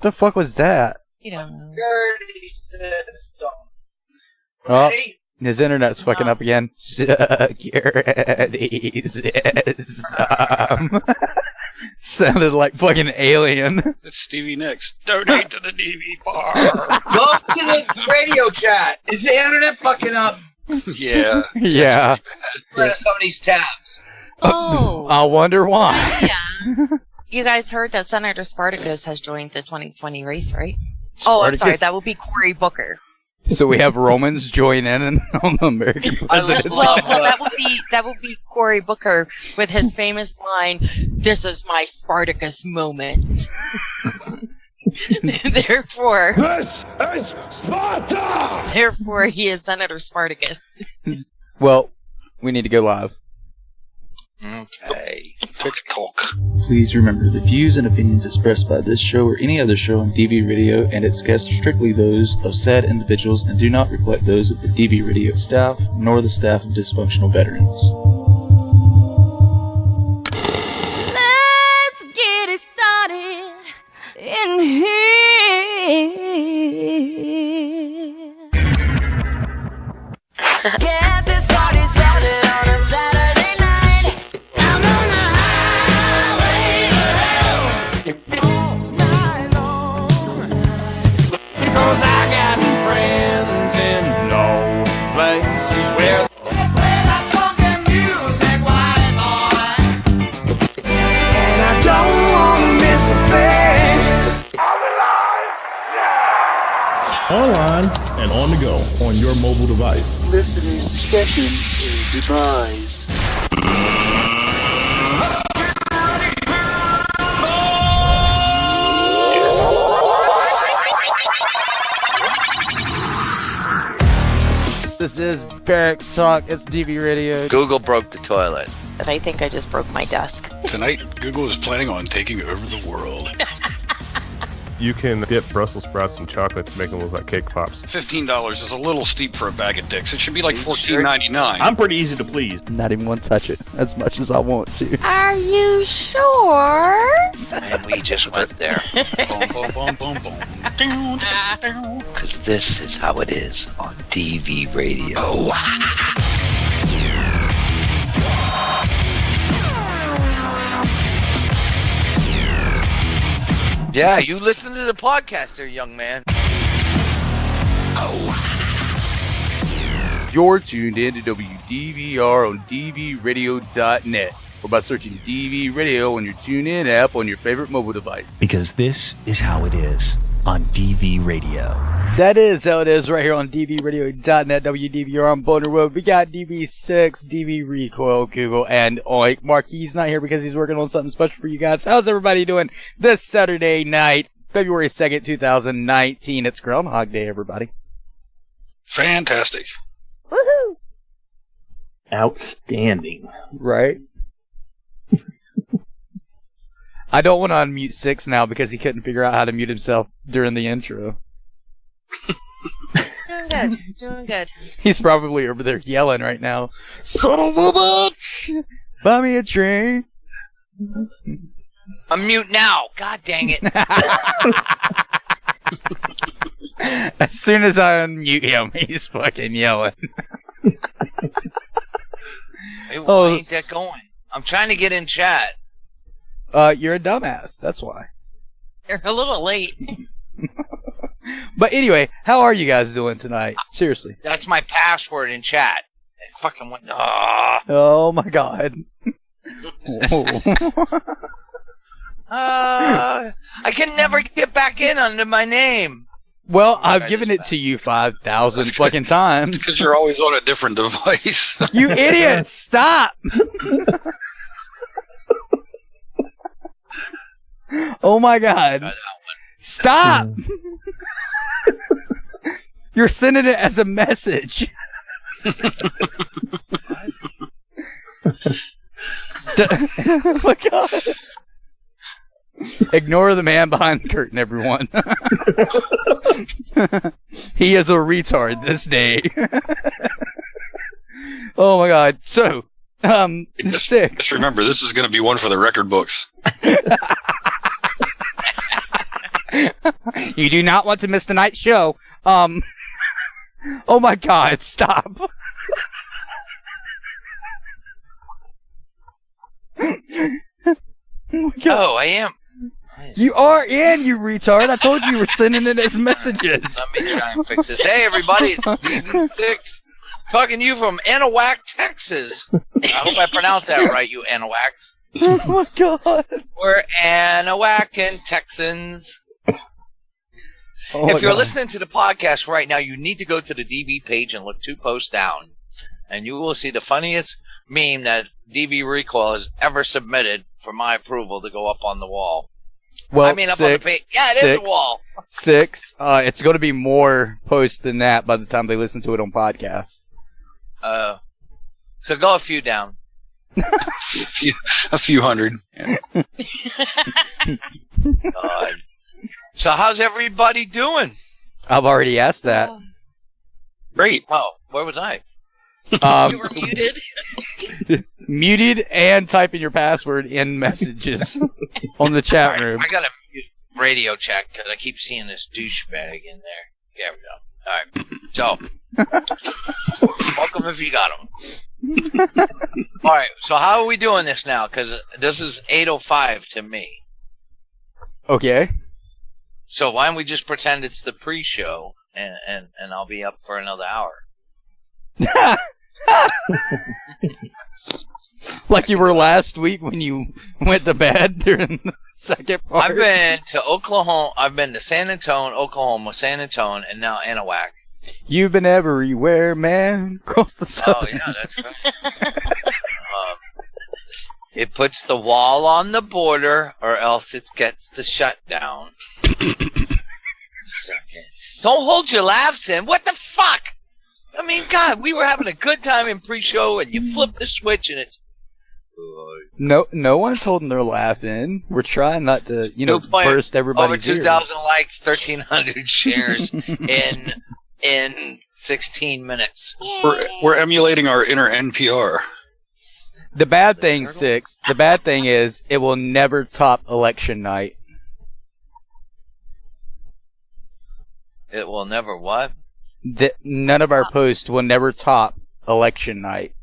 The fuck was that? You know. Oh, his internet's fucking up again. Security system. Sounded like fucking Alien. It's Stevie Nicks. Donate to the DV bar. Go to the radio chat. Is the internet fucking up? Yeah. Yeah. Rid of some of these tabs. Oh. I wonder why. Yeah. You guys heard that Senator Spartacus has joined the 2020 race, right? Oh, I'm sorry. That would be Cory Booker. So we have Romans join in on the American presidency. That would be Cory Booker with his famous line, "This is my Spartacus moment." Therefore, this is Sparta! Therefore, he is Senator Spartacus. Well, we need to go live. Okay. TikTok. Please remember, the views and opinions expressed by this show or any other show on DV Radio and its guests are strictly those of said individuals and do not reflect those of the DV Radio staff, nor the staff of dysfunctional veterans. Let's get it started in here. Get this party started on a Saturday night. I'm on the highway to hell all night long. Cause I got friends in low places where they play that funky music, white boy. And I don't wanna miss a thing. I'm alive now. Online and on the go on your mobile device. Listeners' discretion is advised. This is Barracks Talk. It's DV Radio. Google broke the toilet. But I think I just broke my desk. Tonight, Google is planning on taking over the world. You can dip Brussels sprouts in chocolate to make them look like cake pops. $15 is a little steep for a bag of dicks. It should be like $14.99. I'm pretty easy to please. Not even want to touch it as much as I want to. Are you sure? And we just went there. Boom, boom, boom, boom, boom. Because this is how it is on DV Radio. Yeah, you listen to the podcast there, young man. You're tuned in to WDVR on DVRadio.net or by searching DV Radio on your TuneIn app on your favorite mobile device. Because this is how it is on DV Radio. That is how it is right here on DVRadio.net, WDVR on Boner Road. We got DV6, DV Recoil, Google, and Oink. Marquis not here because he's working on something special for you guys. How's everybody doing this Saturday night, February 2nd, 2019? It's Groundhog Day, everybody. Fantastic. Woohoo! Outstanding. Right? I don't want to unmute Six now because he couldn't figure out how to mute himself during the intro. Doing good. He's probably over there yelling right now. Son of a bitch! Buy me a drink. I'm mute now. God dang it. As soon as I unmute him, he's fucking yelling. Hey, why ain't that going? I'm trying to get in chat. You're a dumbass. That's why. You're a little late. But anyway, how are you guys doing tonight? Seriously. That's my password in chat. It fucking went. Oh my god. I can never get back in under my name. Well, I've given it to you 5,000 fucking times. Because you're always on a different device. You idiot! Stop! Oh my god. Stop! You're sending it as a message. Oh my god. Ignore the man behind the curtain, everyone. He is a retard this day. Oh my god. So, Just remember, this is going to be one for the record books. You do not want to miss tonight's show. Oh my God! Stop. Oh, I am. You are in, you retard. I told you were sending in his messages. Let me try and fix this. Hey, everybody, it's DB6 talking to you from Anahuac, Texas. I hope I pronounced that right, you Anahuacs. Oh my God. We're Anahuacan Texans. If you're listening to the podcast right now, you need to go to the DB page and look 2 posts down, and you will see the funniest meme that DB Recoil has ever submitted for my approval to go up on the wall. Well, I mean, up on the page. Yeah, it is a wall. 6. It's going to be more posts than that by the time they listen to it on podcast. So go a few down. a few hundred. Yeah. God. So how's everybody doing? I've already asked that. Great. Oh, where was I? You were muted. Muted and typing your password in messages on the chat room. I got to radio check because I keep seeing this douchebag in there. There we go. All right. So, welcome if you got him. All right. So how are we doing this now? Because this is 8:05 to me. Okay. So why don't we just pretend it's the pre-show and I'll be up for another hour. Like you were last week when you went to bed during the second part. I've been to Oklahoma. I've been to San Antonio, Oklahoma, San Antonio, and now Anahuac. You've been everywhere, man. Across the sun. Oh, yeah, that's right. It puts the wall on the border, or else it gets the shutdown. Don't hold your laughs in. What the fuck? I mean, God, we were having a good time in pre-show, and you flip the switch, and it's... No one's holding their laugh in. We're trying not to, burst everybody's over 2,000 ears. likes, 1,300 shares in 16 minutes. We're emulating our inner NPR. The bad thing, 6, the bad thing is it will never top election night. It will never what? None of our posts will never top election night.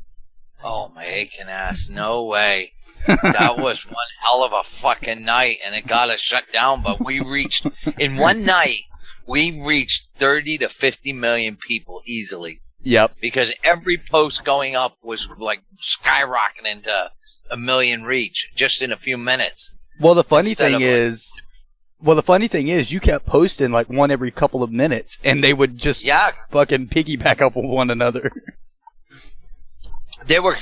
Oh, my aching ass. No way. That was one hell of a fucking night, and it got us shut down, but we reached, in one night, we reached 30 to 50 million people easily. Yep. Because every post going up was like skyrocketing to 1 million reach just in a few minutes. Well, the funny thing is, you kept posting like one every couple of minutes, and they would just fucking piggyback up with one another.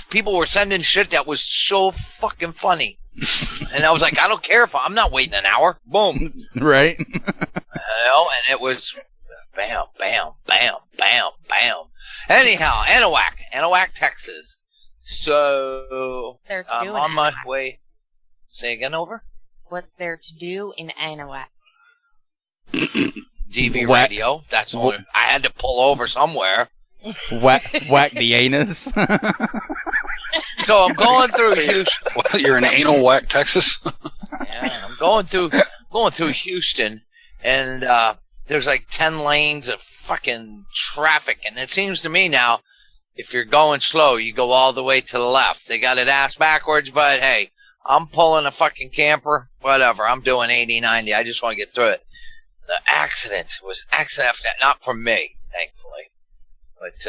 People were sending shit that was so fucking funny. And I was like, I don't care if I'm not waiting an hour. Boom. Right. And it was bam, bam, bam, bam, bam. Anyhow, Anahuac, Texas. So I'm on my way. Say again, over? What's there to do in Anahuac? DV radio. That's all. I had to pull over somewhere. Whack the anus. So I'm going through Houston. Well, you're in anal whack, Texas. Yeah, I'm going through Houston, and there's like 10 lanes of fucking traffic, and it seems to me now, if you're going slow, you go all the way to the left. They got it ass backwards, but hey, I'm pulling a fucking camper. Whatever, I'm doing 80, 90. I just want to get through it. The accident was accident after that, not from me, thankfully. But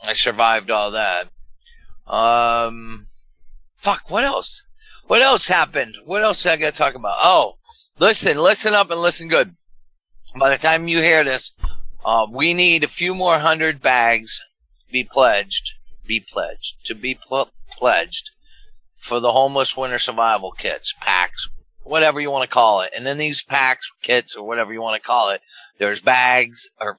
I survived all that. Fuck, what else? What else happened? What else I got to talk about? Oh, listen up and listen good. By the time you hear this, we need a few more 100 bags to be pledged for the homeless winter survival kits, packs, whatever you want to call it. And in these packs, kits, or whatever you want to call it, there's bags, or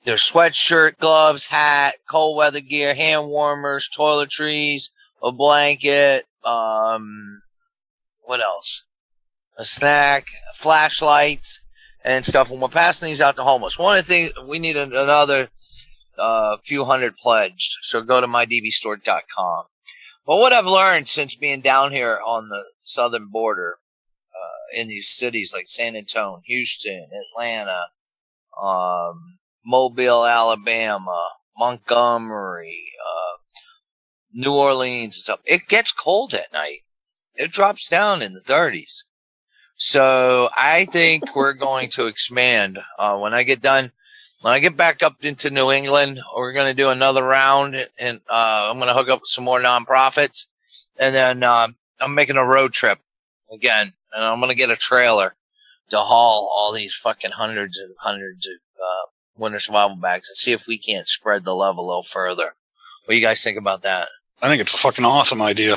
there's sweatshirt, gloves, hat, cold weather gear, hand warmers, toiletries, a blanket, what else? A snack, flashlights, and stuff. And we're passing these out to homeless. One of the things, we need another few hundred pledged. So go to mydbstore.com. But what I've learned since being down here on the southern border, in these cities like San Antonio, Houston, Atlanta, Mobile, Alabama, Montgomery, New Orleans and stuff. It gets cold at night. It drops down in the 30s. So I think we're going to expand. When I get back up into New England, we're going to do another round, and I'm going to hook up with some more nonprofits. And then I'm making a road trip again, and I'm going to get a trailer to haul all these fucking hundreds of winter survival bags and see if we can't spread the love a little further. What do you guys think about that? I think it's a fucking awesome idea.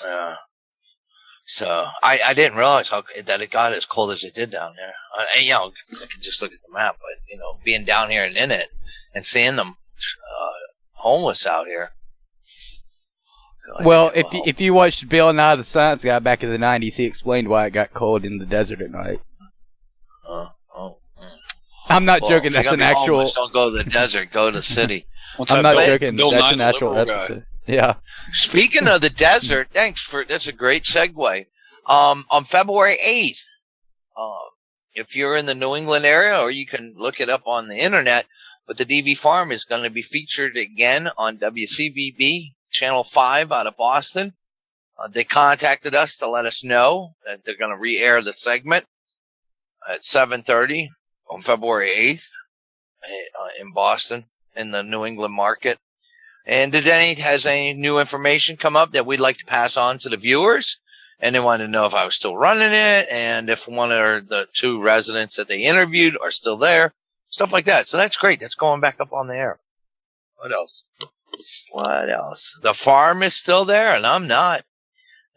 Yeah. So I didn't realize that it got as cold as it did down there. I could just look at the map, but being down here and in it and seeing them homeless out here. Well, if you watched Bill Nye the Science Guy back in the 90s, he explained why it got cold in the desert at night. I'm not joking. That's an actual. Homeless, don't go to the desert. Go to the city. I'm not joking. That's an actual episode. Yeah. Speaking of the desert, that's a great segue. On February 8th, if you're in the New England area, or you can look it up on the internet, but the DV Farm is going to be featured again on WCBB Channel 5 out of Boston. They contacted us to let us know that they're going to re-air the segment at 7:30 on February 8th in Boston in the New England market. And has any new information come up that we'd like to pass on to the viewers? And they wanted to know if I was still running it and if one of the two residents that they interviewed are still there, stuff like that. So that's great. That's going back up on the air. What else? The farm is still there and I'm not.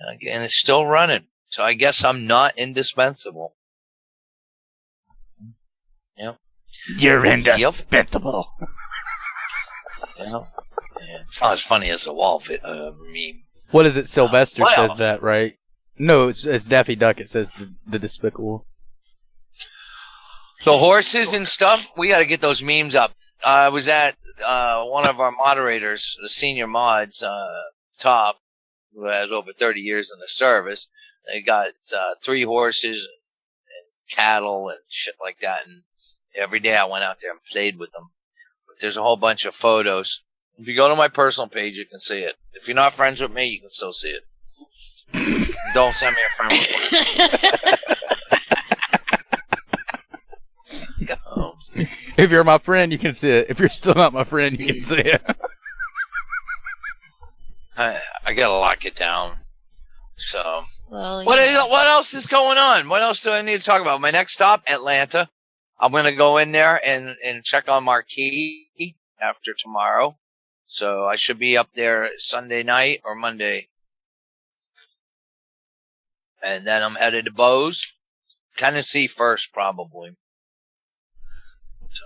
Again, it's still running. So I guess I'm not indispensable. Yep. You're indispensable. Yep. It's not as funny as a wall meme. What is it? Sylvester says that, right? No, it's Daffy Duck. It says the despicable. The horses and stuff, we got to get those memes up. I was at one of our moderators, the senior mods, Top, who has over 30 years in the service. They got 3 horses and cattle and shit like that. And every day I went out there and played with them. But there's a whole bunch of photos. If you go to my personal page, you can see it. If you're not friends with me, you can still see it. Don't send me a friend request. If you're my friend, you can see it. If you're still not my friend, you can see it. I gotta lock it down. So, Well, what else is going on? What else do I need to talk about? My next stop, Atlanta. I'm gonna go in there and check on Marquee after tomorrow. So I should be up there Sunday night or Monday. And then I'm headed to Bose, Tennessee first, probably. So,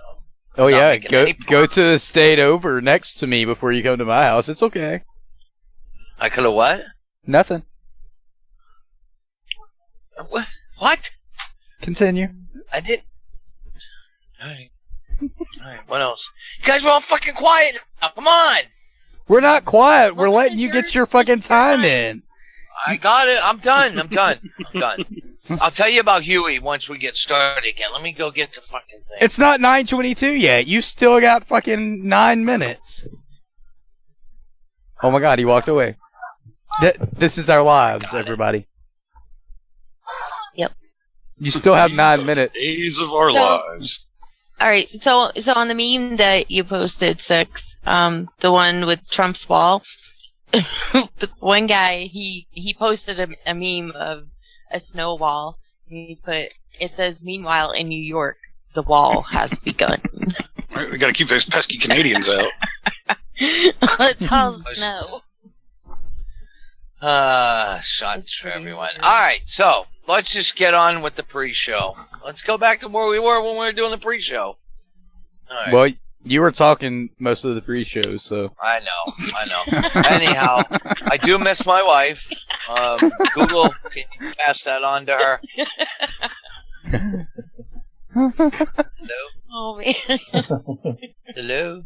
oh yeah, go to the state over next to me before you come to my house. It's okay. I could have what? Nothing. What? Continue. I didn't. All right. What else? You guys are all fucking quiet now. Come on. We're not quiet. We're letting you get your fucking time in. I got it. I'm done. I'll tell you about Huey once we get started again. Let me go get the fucking thing. It's not 9:22 yet. You still got fucking 9 minutes. Oh my god, he walked away. This is our lives, everybody. Yep. You still have 9 minutes. Days of our lives. All right, so on the meme that you posted, Six, the one with Trump's wall, the one guy he posted a meme of a snow wall. And he put, it says, "Meanwhile in New York, the wall has begun." Right, we got to keep those pesky Canadians out. It's all snow. Shots for everyone. All right, so let's just get on with the pre-show. Let's go back to where we were when we were doing the pre-show. All right. Well, you were talking most of the pre-shows, so. I know. Anyhow, I do miss my wife. Google, can you pass that on to her? Hello? Oh, man. Hello?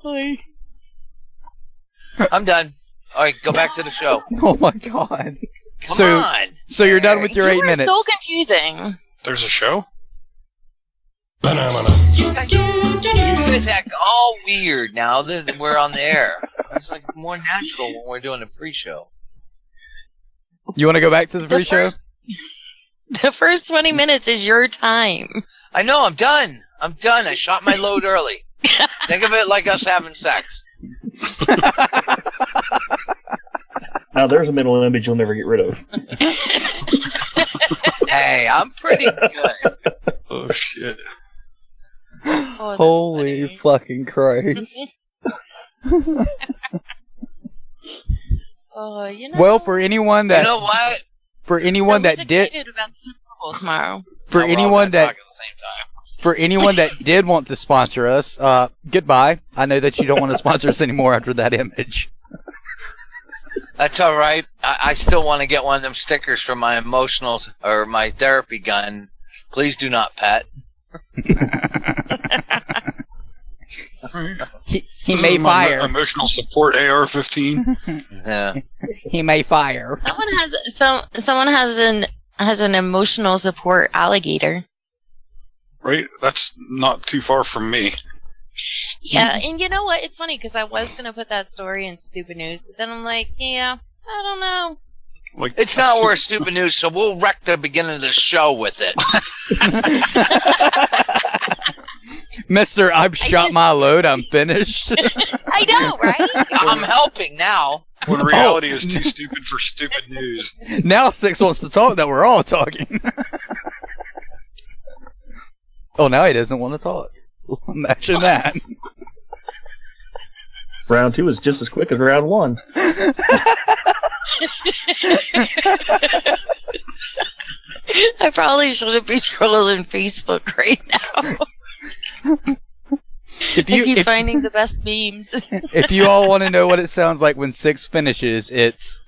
Hi. I'm done. All right, go back to the show. Oh my god. Come So- on. So you're done with your 8 You were minutes. so confusing. There's a show? You guys act all weird now that we're on the air. It's like more natural when we're doing a pre-show. You want to go back to the The pre-show? The first 20 minutes is your time. I know, I'm done. I shot my load early. Think of it like us having sex. Now there's a mental image you'll never get rid of. Hey, I'm pretty good. Oh, shit. Oh, that's Holy funny. fucking Christ. Oh, you know. Well, for anyone that You know what? for anyone I was that did excited about the Super Bowl tomorrow. for Oh, we're all anyone gonna that talk at the same time. for anyone that did want to sponsor us, goodbye. I know that you don't want to sponsor us anymore after that image. That's all right. I still want to get one of them stickers for my emotionals or my therapy gun. Please do not pet. He may fire. Emotional support AR-15. Yeah. He may fire. Someone has an emotional support alligator. Right? That's not too far from me. Yeah, and you know what? It's funny because I was gonna put that story in stupid news, but then I'm like, yeah, I don't know. Like, It's not worth stupid news, so we'll wreck the beginning of the show with it. Mister, I've shot my load. I'm finished. I know, right? I'm helping now. when reality is too stupid for stupid news. Now Six wants to talk that we're all talking. Oh, now he doesn't want to talk. Imagine that. Round 2 is just as quick as round 1. I probably shouldn't be trolling Facebook right now. If I keep you finding the best memes. if you all want to know what it sounds like when Six finishes, it's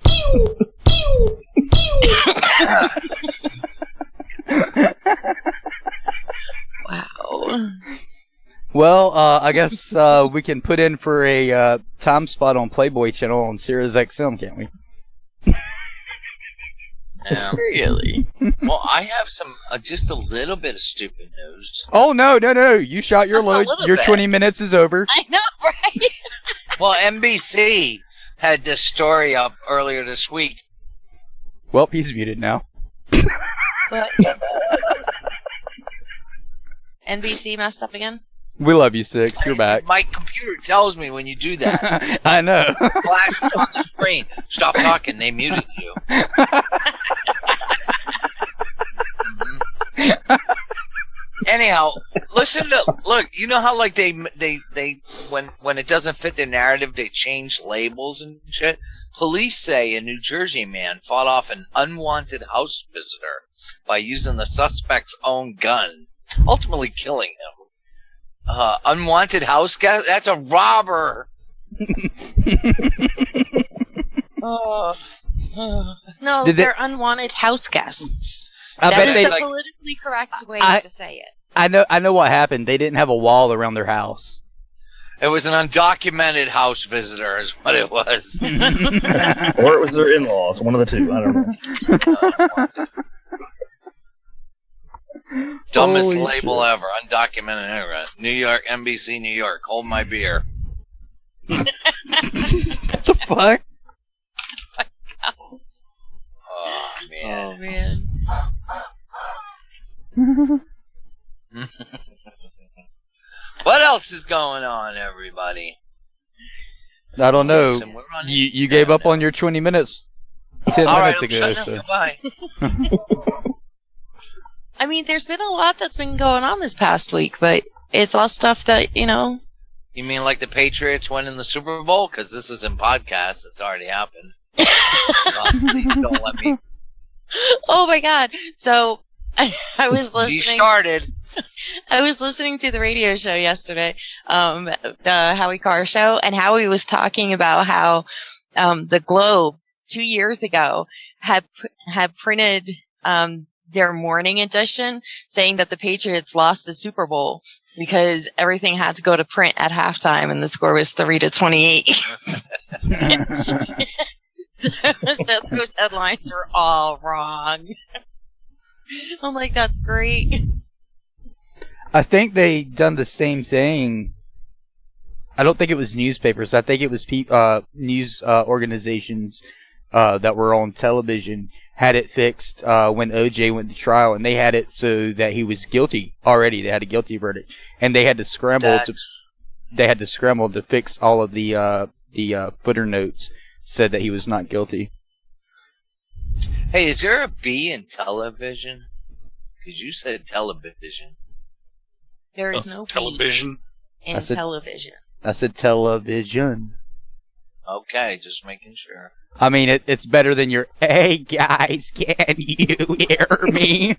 Wow. well. I guess we can put in for a time spot on Playboy Channel on Sirius XM, can't we? Yeah. Really? Well, I have some just a little bit of stupid news. Oh no! You shot your Just a load. little Your bit. 20 minutes is over. I know, right? Well, NBC had this story up earlier this week. Well, he's muted now. But NBC messed up again? We love you, Six. You're back. My computer tells me when you do that. I know. Flashes on the screen. Stop talking. They muted you. Mhm. Anyhow, look. You know how like they when it doesn't fit the narrative, they change labels and shit. Police say a New Jersey man fought off an unwanted house visitor by using the suspect's own gun, ultimately killing him. Unwanted house guest? That's a robber. No, Did they- they're unwanted house guests. I That bet is they. the politically correct way to say it. I know what happened. They didn't have a wall around their house. It was an undocumented house visitor, is what it was. Or it was their in-laws, one of the two. I don't know. Dumbest Holy label ever. Undocumented immigrant. New York, NBC, New York. Hold my beer. What the fuck? Oh, man. Oh, man. What else is going on, everybody? I don't know. Listen, we're running You gave up on your 20 minutes 10 All minutes right, ago. I'm shutting up. So. Goodbye. I mean, there's been a lot that's been going on this past week, but it's all stuff that, you know. You mean like the Patriots winning the Super Bowl? Because this isn't podcast. It's already happened. Please don't let me. Oh, my God. So, I was She listening. started. I was listening to the radio show yesterday, the Howie Carr show, and Howie was talking about how the Globe 2 years ago had printed their morning edition saying that the Patriots lost the Super Bowl because everything had to go to print at halftime, and the score was 3-28. So those headlines are all wrong. I'm like, that's great. I think they done the same thing. I don't think it was newspapers. I think it was news organizations that were on television had it fixed when OJ went to trial, and they had it so that he was guilty already. They had a guilty verdict, and they had to scramble to fix all of the footer notes said that he was not guilty. Hey, is there a B in television? Because you said television. There is no television in television. I said television. Okay, just making sure. I mean, it's better than your, hey guys, can you hear me?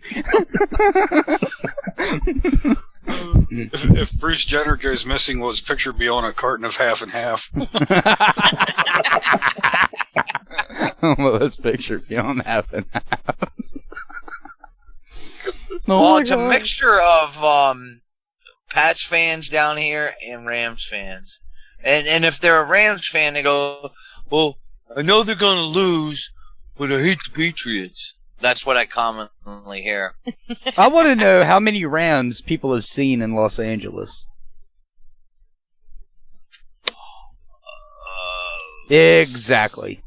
If Bruce Jenner goes missing, will his picture be on a carton of half and half? Well, this picture be on half and half. Well, it's a mixture of Pats fans down here and Rams fans. And if they're a Rams fan, they go, well, I know they're going to lose, but I hate the Patriots. That's what I commonly hear. I want to know how many Rams people have seen in Los Angeles. Exactly.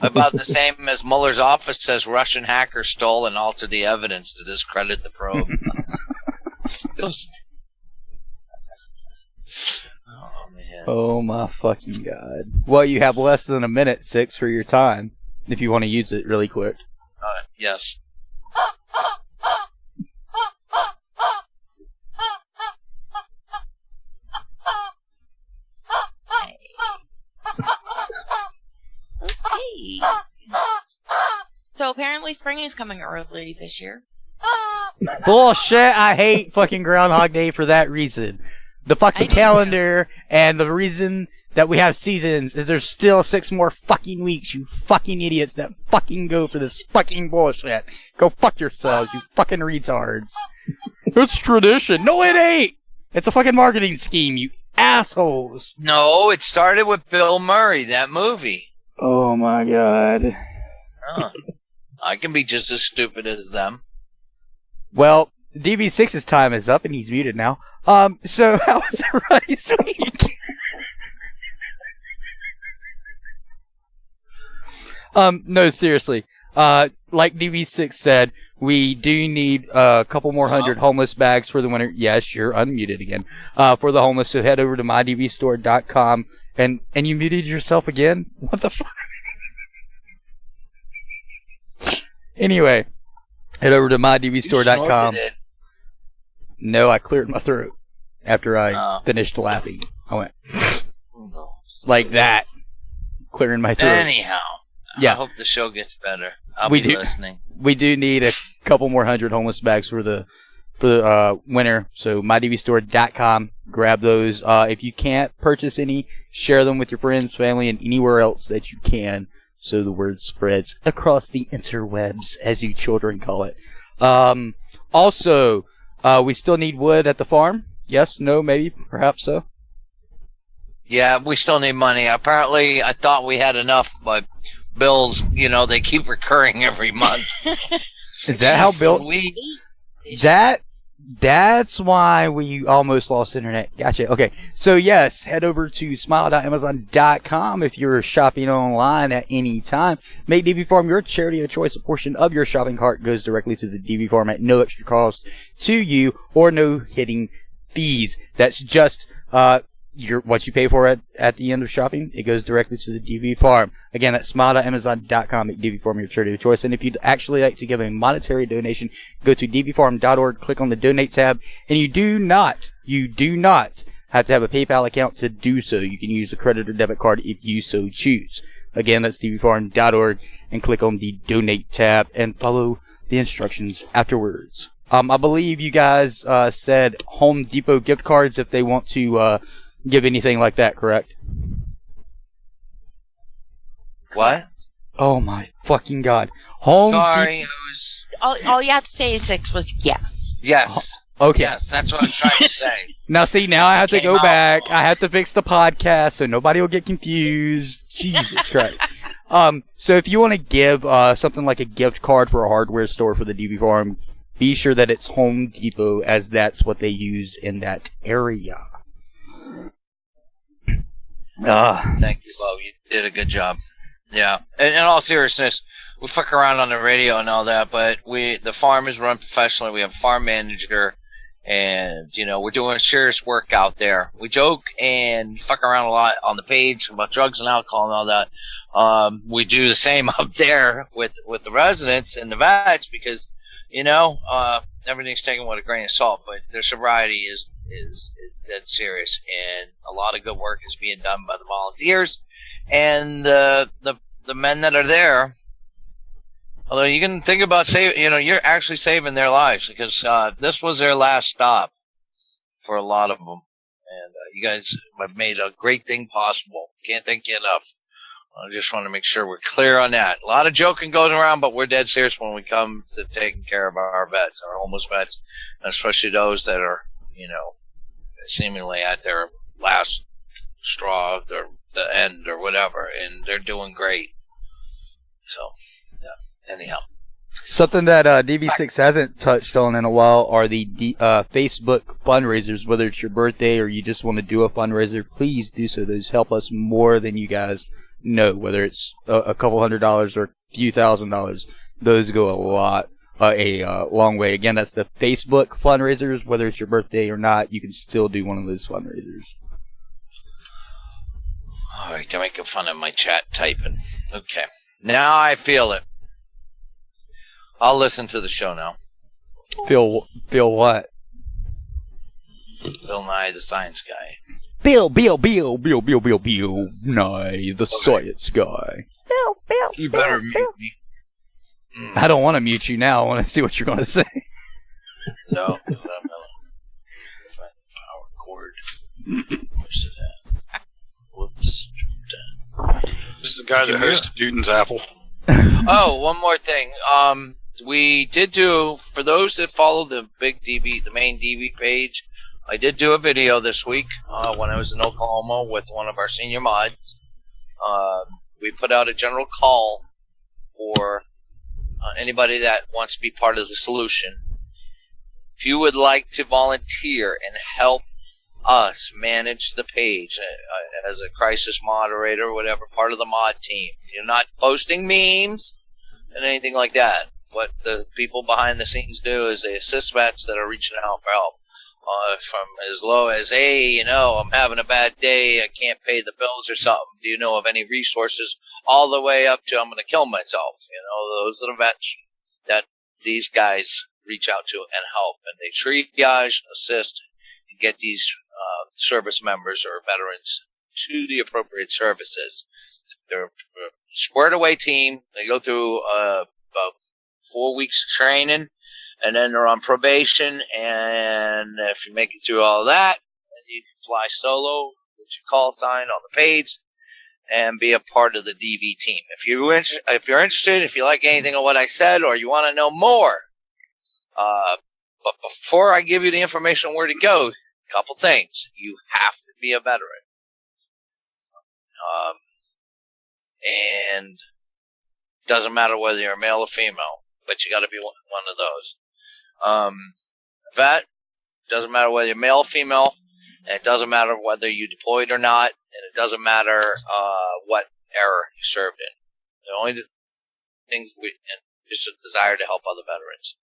About the same as Mueller's office says Russian hackers stole and altered the evidence to discredit the probe. Those... Oh, man. Oh, my fucking God. Well, you have less than a minute, 6, for your time, if you want to use it really quick. Yes. Okay. So apparently spring is coming early this year. Bullshit, I hate fucking Groundhog Day for that reason. The fucking calendar and the reason that we have seasons is there's still 6 more fucking weeks, you fucking idiots that fucking go for this fucking bullshit. Go fuck yourselves, you fucking retards. It's tradition. No, it ain't! It's a fucking marketing scheme, you assholes. No, it started with Bill Murray, that movie. Oh my God. I can be just as stupid as them. Well, DB6's time is up and he's muted now. So how was everybody's week? No, seriously. Like DB6 said, we do need a couple more hundred homeless bags for the winter. Yes, you're unmuted again. For the homeless, so head over to mydbstore.com and you muted yourself again? What the fuck? Anyway, head over to mydbstore.com. No, I cleared my throat after I finished laughing. I went like that, clearing my throat. Anyhow, yeah. I hope the show gets better. I'll be listening. We do need a couple more hundred homeless bags for the winter. So mydbstore.com, grab those. If you can't purchase any, share them with your friends, family, and anywhere else that you can, so the word spreads across the interwebs, as you children call it. Also, we still need wood at the farm. Yes, no, maybe, perhaps so. Yeah, we still need money. Apparently, I thought we had enough, but bills, they keep recurring every month. Is that how Bill? That's why we almost lost internet. Gotcha. Okay. So yes, head over to smile.amazon.com if you're shopping online at any time. Make DB Farm your charity of choice. A portion of your shopping cart goes directly to the DB Farm at no extra cost to you or no hidden fees. That's just what you pay for at the end of shopping. It goes directly to the DB Farm. Again, that's smile.amazon.com. Make DB Farm your charity of choice. And if you'd actually like to give a monetary donation, go to dbfarm.org, click on the donate tab, and you do not have to have a PayPal account to do so. You can use a credit or debit card if you so choose. Again, that's dbfarm.org, and click on the donate tab and follow the instructions afterwards. I believe you guys said Home Depot gift cards if they want to give anything like that, correct? What? Oh my fucking God. Sorry, I was... All you have to say, 6, was yes. Yes. Okay. Yes, that's what I was trying to say. Now see, now I have to go back. I have to fix the podcast so nobody will get confused. Jesus Christ. So if you want to give something like a gift card for a hardware store for the DB Farm, be sure that it's Home Depot, as that's what they use in that area. Thank you, Bo. You did a good job. Yeah. In all seriousness, we fuck around on the radio and all that, but the farm is run professionally. We have a farm manager, and, you know, we're doing serious work out there. We joke and fuck around a lot on the page about drugs and alcohol and all that. We do the same up there with the residents and the vets because, you know, everything's taken with a grain of salt, but their sobriety is dead serious, and a lot of good work is being done by the volunteers and the men that are there. Although you can think about you're actually saving their lives because this was their last stop for a lot of them, and you guys have made a great thing possible. Can't thank you enough. I just want to make sure we're clear on that. A lot of joking goes around, but we're dead serious when we come to taking care of our vets, our homeless vets, and especially those that are, you know, seemingly at their last straw, the end or whatever, and they're doing great. So, yeah. Anyhow, something that DV6 hasn't touched on in a while are the Facebook fundraisers. Whether it's your birthday or you just want to do a fundraiser, please do so. Those help us more than you guys know. Whether it's a couple $100s or a few $1,000s, those go a long way. Again, that's the Facebook fundraisers. Whether it's your birthday or not, you can still do one of those fundraisers. All right, they're making fun of my chat typing. Okay, now I feel it. I'll listen to the show now. Feel what? Bill Nye the Science Guy. Bill Nye the Science Guy. Bill. You better mute me. I don't want to mute you now. I want to see what you're going to say. No. Find the power cord. Where's it at? Whoops. This is the guy that hosted Newton's Apple. Oh, one more thing. We did do, for those that follow the main DB page, I did do a video this week when I was in Oklahoma with one of our senior mods. We put out a general call for anybody that wants to be part of the solution. If you would like to volunteer and help us manage the page as a crisis moderator or whatever, part of the mod team. You're not posting memes and anything like that. What the people behind the scenes do is they assist vets that are reaching out for help. From as low as, hey, you know, I'm having a bad day, I can't pay the bills or something. Do you know of any resources? All the way up to, I'm going to kill myself. You know, those are the vets that these guys reach out to and help. And they triage, assist, and get these service members or veterans to the appropriate services. They're a squared away team. They go through about 4 weeks of training, and then they're on probation. And if you make it through all that, you can fly solo with your call sign on the page and be a part of the DV team. If you're interested, if you like anything of what I said, or you want to know more, but before I give you the information on where to go, a couple things. You have to be a veteran. And it doesn't matter whether you're a male or female, but you got to be one of those. Vet, doesn't matter whether you're male or female, and it doesn't matter whether you deployed or not, and it doesn't matter what era you served in. The only thing is a desire to help other veterans.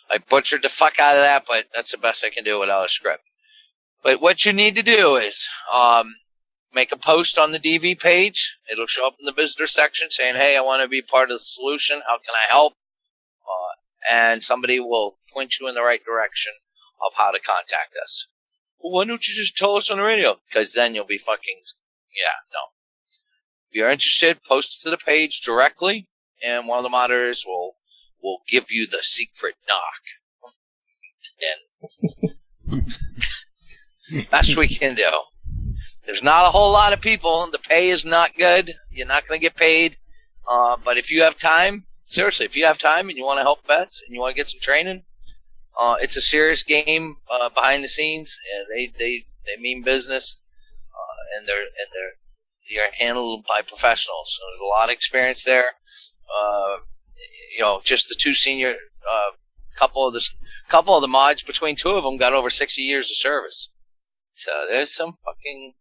I butchered the fuck out of that, but that's the best I can do without a script. But what you need to do is make a post on the DV page. It'll show up in the visitor section saying, hey, I want to be part of the solution. How can I help? And somebody will point you in the right direction of how to contact us. Well, why don't you just tell us on the radio? Because then you'll be fucking, no. If you're interested, post it to the page directly, and one of the moderators will give you the secret knock. And best we can do. There's not a whole lot of people. The pay is not good. You're not going to get paid. But if you have time, seriously, if you have time and you want to help vets and you want to get some training, it's a serious game behind the scenes. And they mean business. And they're you're handled by professionals. So there's a lot of experience there. Just the two senior couple of the mods, between two of them, got over 60 years of service. So there's some fucking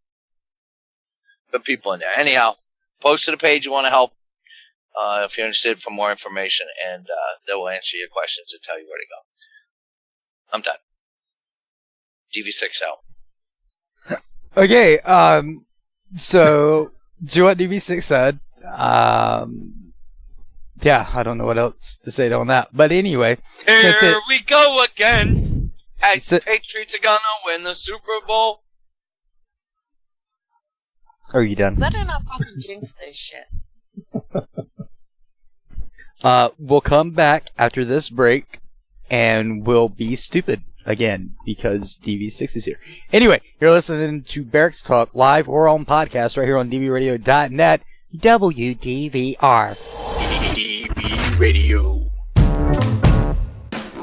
good people in there. Anyhow, post to the page you want to help if you're interested for more information, and they will answer your questions and tell you where to go. I'm done. DV6 out. Okay, so do what DV6 said. Yeah, I don't know what else to say on that. But anyway, Here we go again. Patriots are gonna win the Super Bowl. Are you done? Better not fucking jinx this shit. We'll come back after this break, and we'll be stupid again because DV6 is here. Anyway, you're listening to Barracks Talk live or on podcast right here on dvradio.net. WDVR. DV Radio.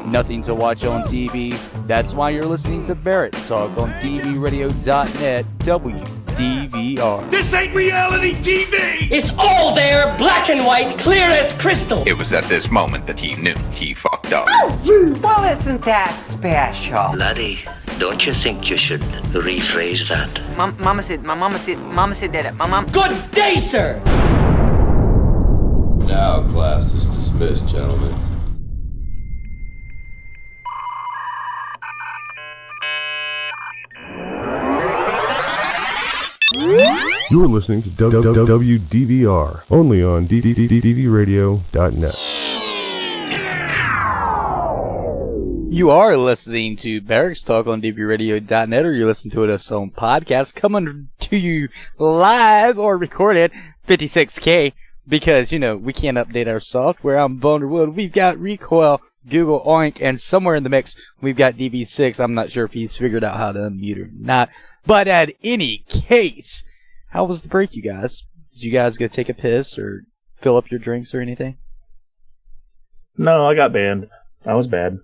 Nothing to watch on TV. That's why you're listening to Barracks Talk on dvradio.net. WDVR. This ain't reality TV! It's all there, black and white, clear as crystal. It was at this moment that he knew he fucked up. Oh, well, isn't that special? Laddie, don't you think you should rephrase that? Mama said that. Mama. Good day, sir. Now class is dismissed, gentlemen. You're listening to WDVR, only on dvradio.net. You are listening to Barracks Talk on dvradio.net, or you're listening to us on podcast, coming to you live or recorded 56K, because, we can't update our software. I'm Boner Wood. We've got Recoil, Google, Oink, and somewhere in the mix, we've got DB6. I'm not sure if he's figured out how to unmute or not. But at any case, how was the break, you guys? Did you guys go take a piss or fill up your drinks or anything? No, I got banned. I was bad.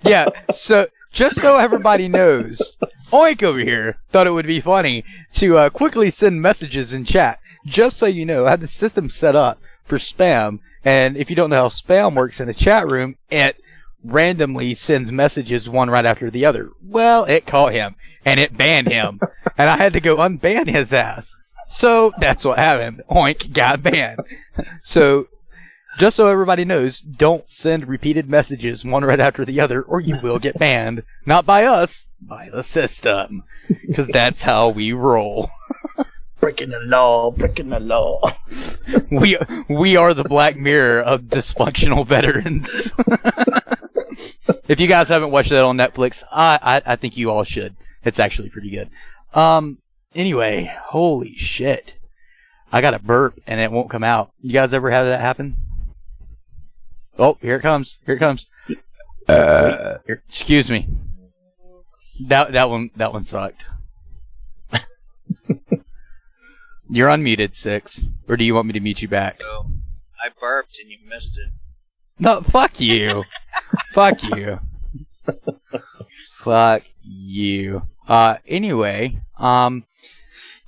Yeah, so just so everybody knows, Oink over here thought it would be funny to quickly send messages in chat. Just so you know, I had the system set up for spam, and if you don't know how spam works in a chat room, it randomly sends messages one right after the other. Well, it caught him, and it banned him, and I had to go unban his ass. So that's what happened. Oink got banned. So just so everybody knows, don't send repeated messages one right after the other, or you will get banned. Not by us, by the system, because that's how we roll. Breaking the law, breaking the law. We are the Black Mirror of dysfunctional veterans. If you guys haven't watched that on Netflix, I think you all should. It's actually pretty good. Anyway, holy shit. I got a burp and it won't come out. You guys ever have that happen? Oh, here it comes. Here it comes. Excuse me. That one sucked. You're unmuted, Six. Or do you want me to mute you back? So, I burped and you missed it. No, fuck you. Fuck you. Fuck you. Anyway,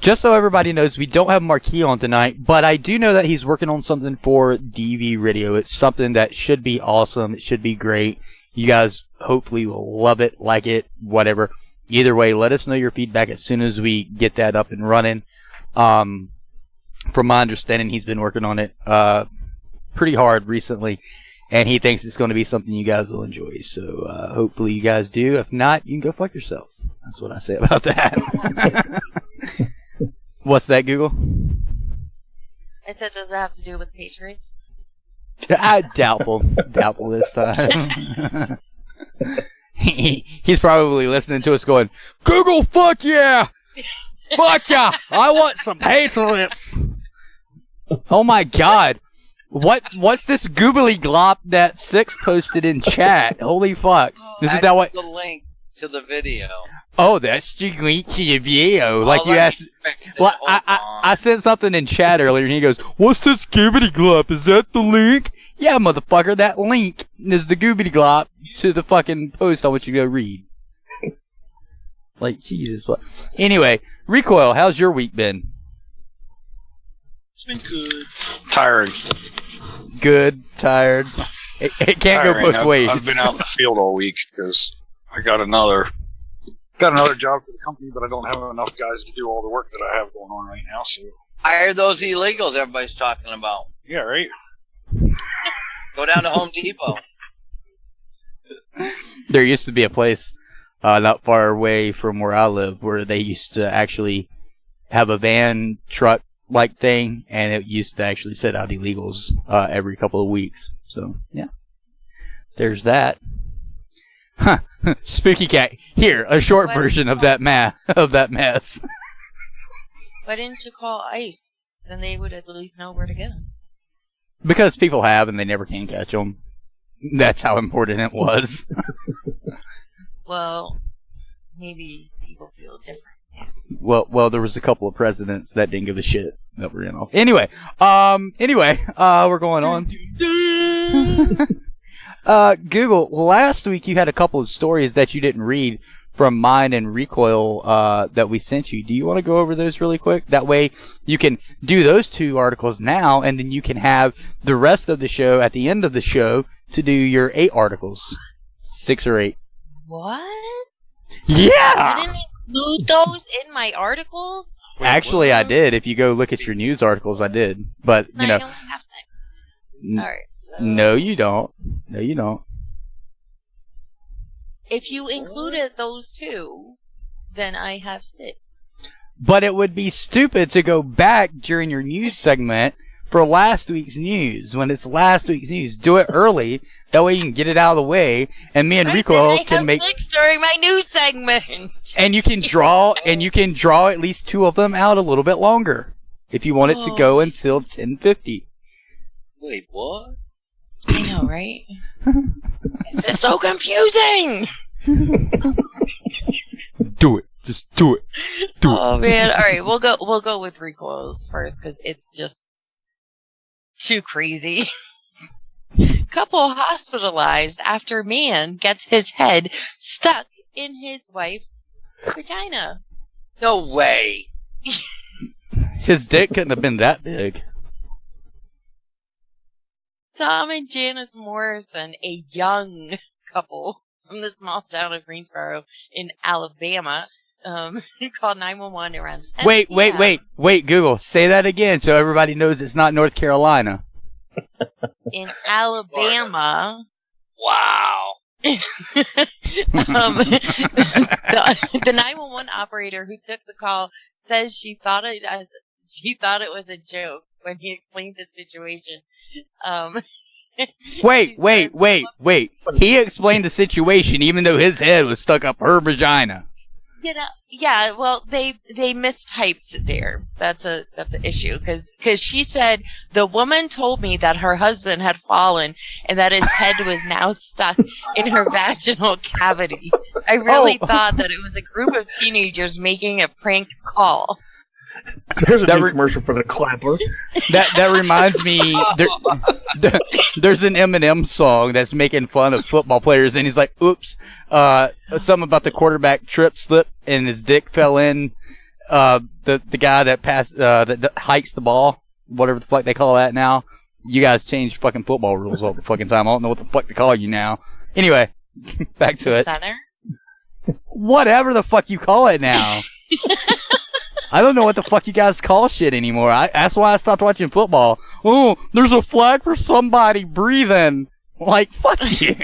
just so everybody knows, we don't have Marquis on tonight, but I do know that he's working on something for DV Radio. It's something that should be awesome. It should be great. You guys hopefully will love it, like it, whatever. Either way, let us know your feedback as soon as we get that up and running. From my understanding, he's been working on it pretty hard recently, and he thinks it's going to be something you guys will enjoy. So hopefully you guys do. If not, you can go fuck yourselves. That's what I say about that. What's that, Google? I said, does it have to do with Patriots? Doubtful this time. He's probably listening to us going, Google, fuck yeah! Fuck yeah! I want some Patriots! Oh my god. What's this goobly glop that Six posted in chat? Holy fuck. This is that what the link to the video. Oh, that's the link to the video. Like you asked. Well, I sent something in chat earlier and he goes, what's this goobly glop? Is that the link? Yeah, motherfucker, that link is the goobly glop to the fucking post I want you to go read. Like, Jesus, what? Anyway, Recoil, how's your week been? It's been good. Tired. Good, tired. It can't go both ways. I've been out in the field all week because I got another job for the company, but I don't have enough guys to do all the work that I have going on right now. So Hire those illegals everybody's talking about. yeah, right. Go down to Home Depot. There used to be a place not far away from where I live where they used to actually have a van truck like thing, and it used to actually set out illegals every couple of weeks. So yeah, there's that. Huh. Spooky Cat. Here, a short version of that mess. Why didn't you call ICE? Then they would at least know where to get them. Because people have, and they never can catch them. That's how important it was. Well, maybe people feel different. Well, there was a couple of presidents that didn't give a shit that were in office. Anyway, we're going on. Google, last week you had a couple of stories that you didn't read from mine and Recoil that we sent you. Do you want to go over those really quick? That way you can do those 2 articles now, and then you can have the rest of the show at the end of the show to do your 8 articles. 6 or 8. What? Yeah! I didn't include those in my articles? Actually, I did. If you go look at your news articles, I did. But, you know. I only have 6. Alright, so. No, you don't. No, you don't. If you included those 2, then I have 6. But it would be stupid to go back during your news segment for last week's news when it's last week's news. Do it early. That way you can get it out of the way, and me and Recoil can make 6 during my news segment. And you can draw at least 2 of them out a little bit longer if you want it to go until 10:50. Wait, what? I know, right? This is so confusing. Do it. Just do it. Oh man! All right, we'll go with Recoils first because it's just too crazy. Couple hospitalized after man gets his head stuck in his wife's vagina. No way. His dick couldn't have been that big. Tom and Janice Morrison, a young couple from the small town of Greensboro in Alabama, called 911 around 10 p.m. Wait, Google, say that again so everybody knows it's not North Carolina. In Alabama. Wow. The 911 operator who took the call says she thought it was a joke when he explained the situation. Wait. He explained the situation even though his head was stuck up her vagina. You know, yeah, well, they mistyped there. That's an issue because she said the woman told me that her husband had fallen and that his head was now stuck in her vaginal cavity. I really thought that it was a group of teenagers making a prank call. There's a new commercial for the clapper. That reminds me, there's an Eminem song that's making fun of football players, and he's like, "Oops, something about the quarterback slip, and his dick fell in the guy that that hikes the ball, whatever the fuck they call that now. You guys change fucking football rules all the fucking time. I don't know what the fuck to call you now. Anyway, back to it. Center? Whatever the fuck you call it now." I don't know what the fuck you guys call shit anymore. That's why I stopped watching football. Oh, there's a flag for somebody breathing. Like, fuck you.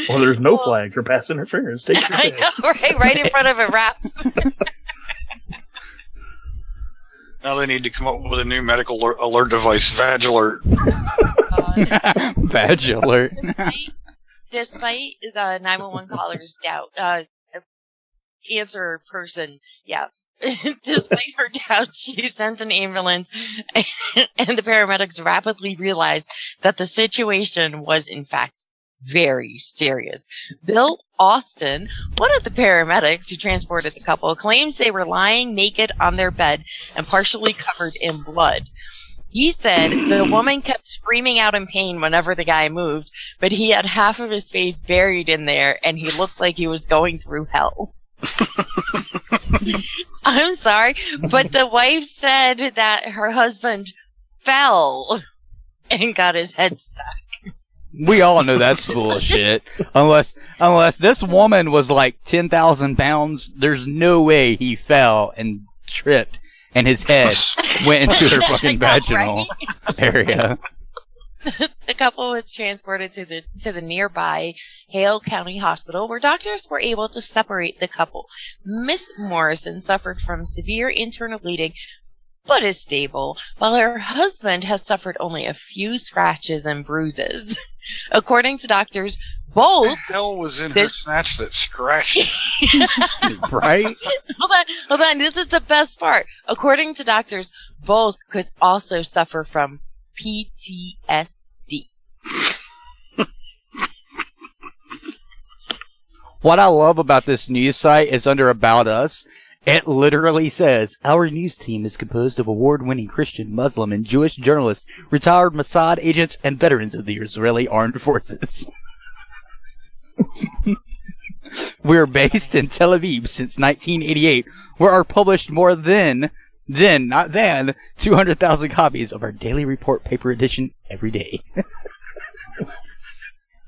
Well, there's no flag for pass interference. Take your pick. I know, right in front of a rap. Now they need to come up with a new medical alert device, Vag Alert. Vag Alert. Despite the 911 caller's doubt, answer person, yeah. Despite her doubt, she sent an ambulance, and the paramedics rapidly realized that the situation was, in fact, very serious. Bill Austin, one of the paramedics who transported the couple, claims they were lying naked on their bed and partially covered in blood. He said the woman kept screaming out in pain whenever the guy moved, but he had half of his face buried in there, and he looked like he was going through hell. I'm sorry, but the wife said that her husband fell and got his head stuck. We all know that's bullshit. Unless this woman was like 10,000 pounds, there's no way he fell and tripped and his head went into her fucking vaginal area. The couple was transported to the nearby Hale County Hospital, where doctors were able to separate the couple. Miss Morrison suffered from severe internal bleeding, but is stable, while her husband has suffered only a few scratches and bruises. According to doctors, both... What the hell was in her snatch that scratched? Right? Hold on, this is the best part. According to doctors, both could also suffer from PTSD. What I love about this news site is under About Us, it literally says, our news team is composed of award-winning Christian, Muslim, and Jewish journalists, retired Mossad agents, and veterans of the Israeli Armed Forces. We're based in Tel Aviv since 1988, where are published more than 200,000 copies of our daily report paper edition every day.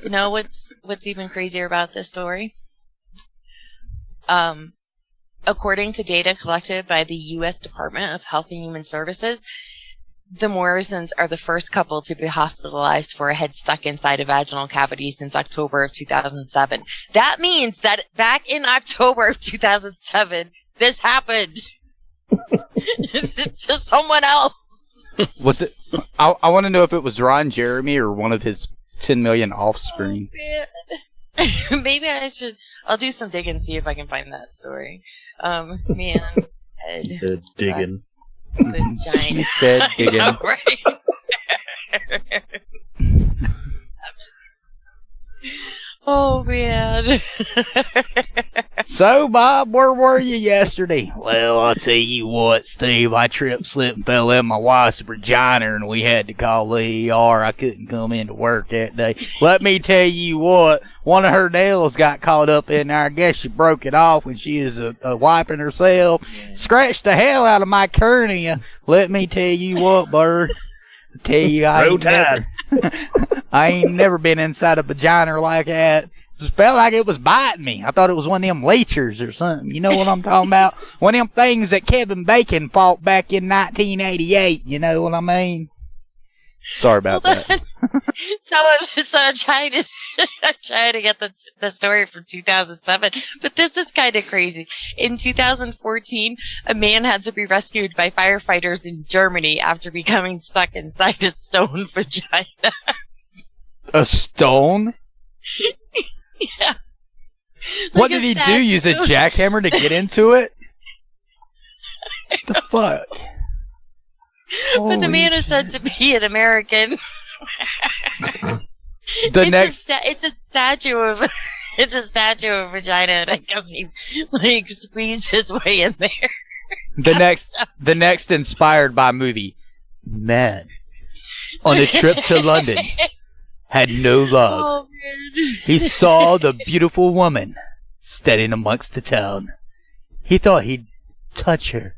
You know what's even crazier about this story? According to data collected by the U.S. Department of Health and Human Services, the Morrisons are the first couple to be hospitalized for a head stuck inside a vaginal cavity since October of 2007. That means that back in October of 2007, this happened to someone else. Was it? I want to know if it was Ron Jeremy or one of his 10 million offspring. Oh, maybe I'll do some digging, see if I can find that story. Man, head. He said digging. The giant. She said digging. I know, right? Oh, man. So, Bob, where were you yesterday? Well, I'll tell you what, Steve. I tripped, slipped, and fell in my wife's vagina, and we had to call the ER. I couldn't come into work that day. Let me tell you what, one of her nails got caught up in there. I guess she broke it off when she was wiping herself. Scratched the hell out of my cornea. Let me tell you what, Bird. Tell you, I ain't never been inside a vagina like that. It felt like it was biting me. I thought it was one of them leechers or something. You know what I'm talking about? One of them things that Kevin Bacon fought back in 1988. You know what I mean? Sorry about that. So I'm trying to get the story from 2007, but this is kind of crazy. In 2014, a man had to be rescued by firefighters in Germany after becoming stuck inside a stone vagina. A stone? Yeah. What did he do? Use a jackhammer to get into it? The fuck? But the man is said to be an American. It's a statue of vagina, and I guess he squeezed his way in there. The next inspired by movie, man on a trip to London had no love. Oh, man. He saw the beautiful woman standing amongst the town. He thought he'd touch her,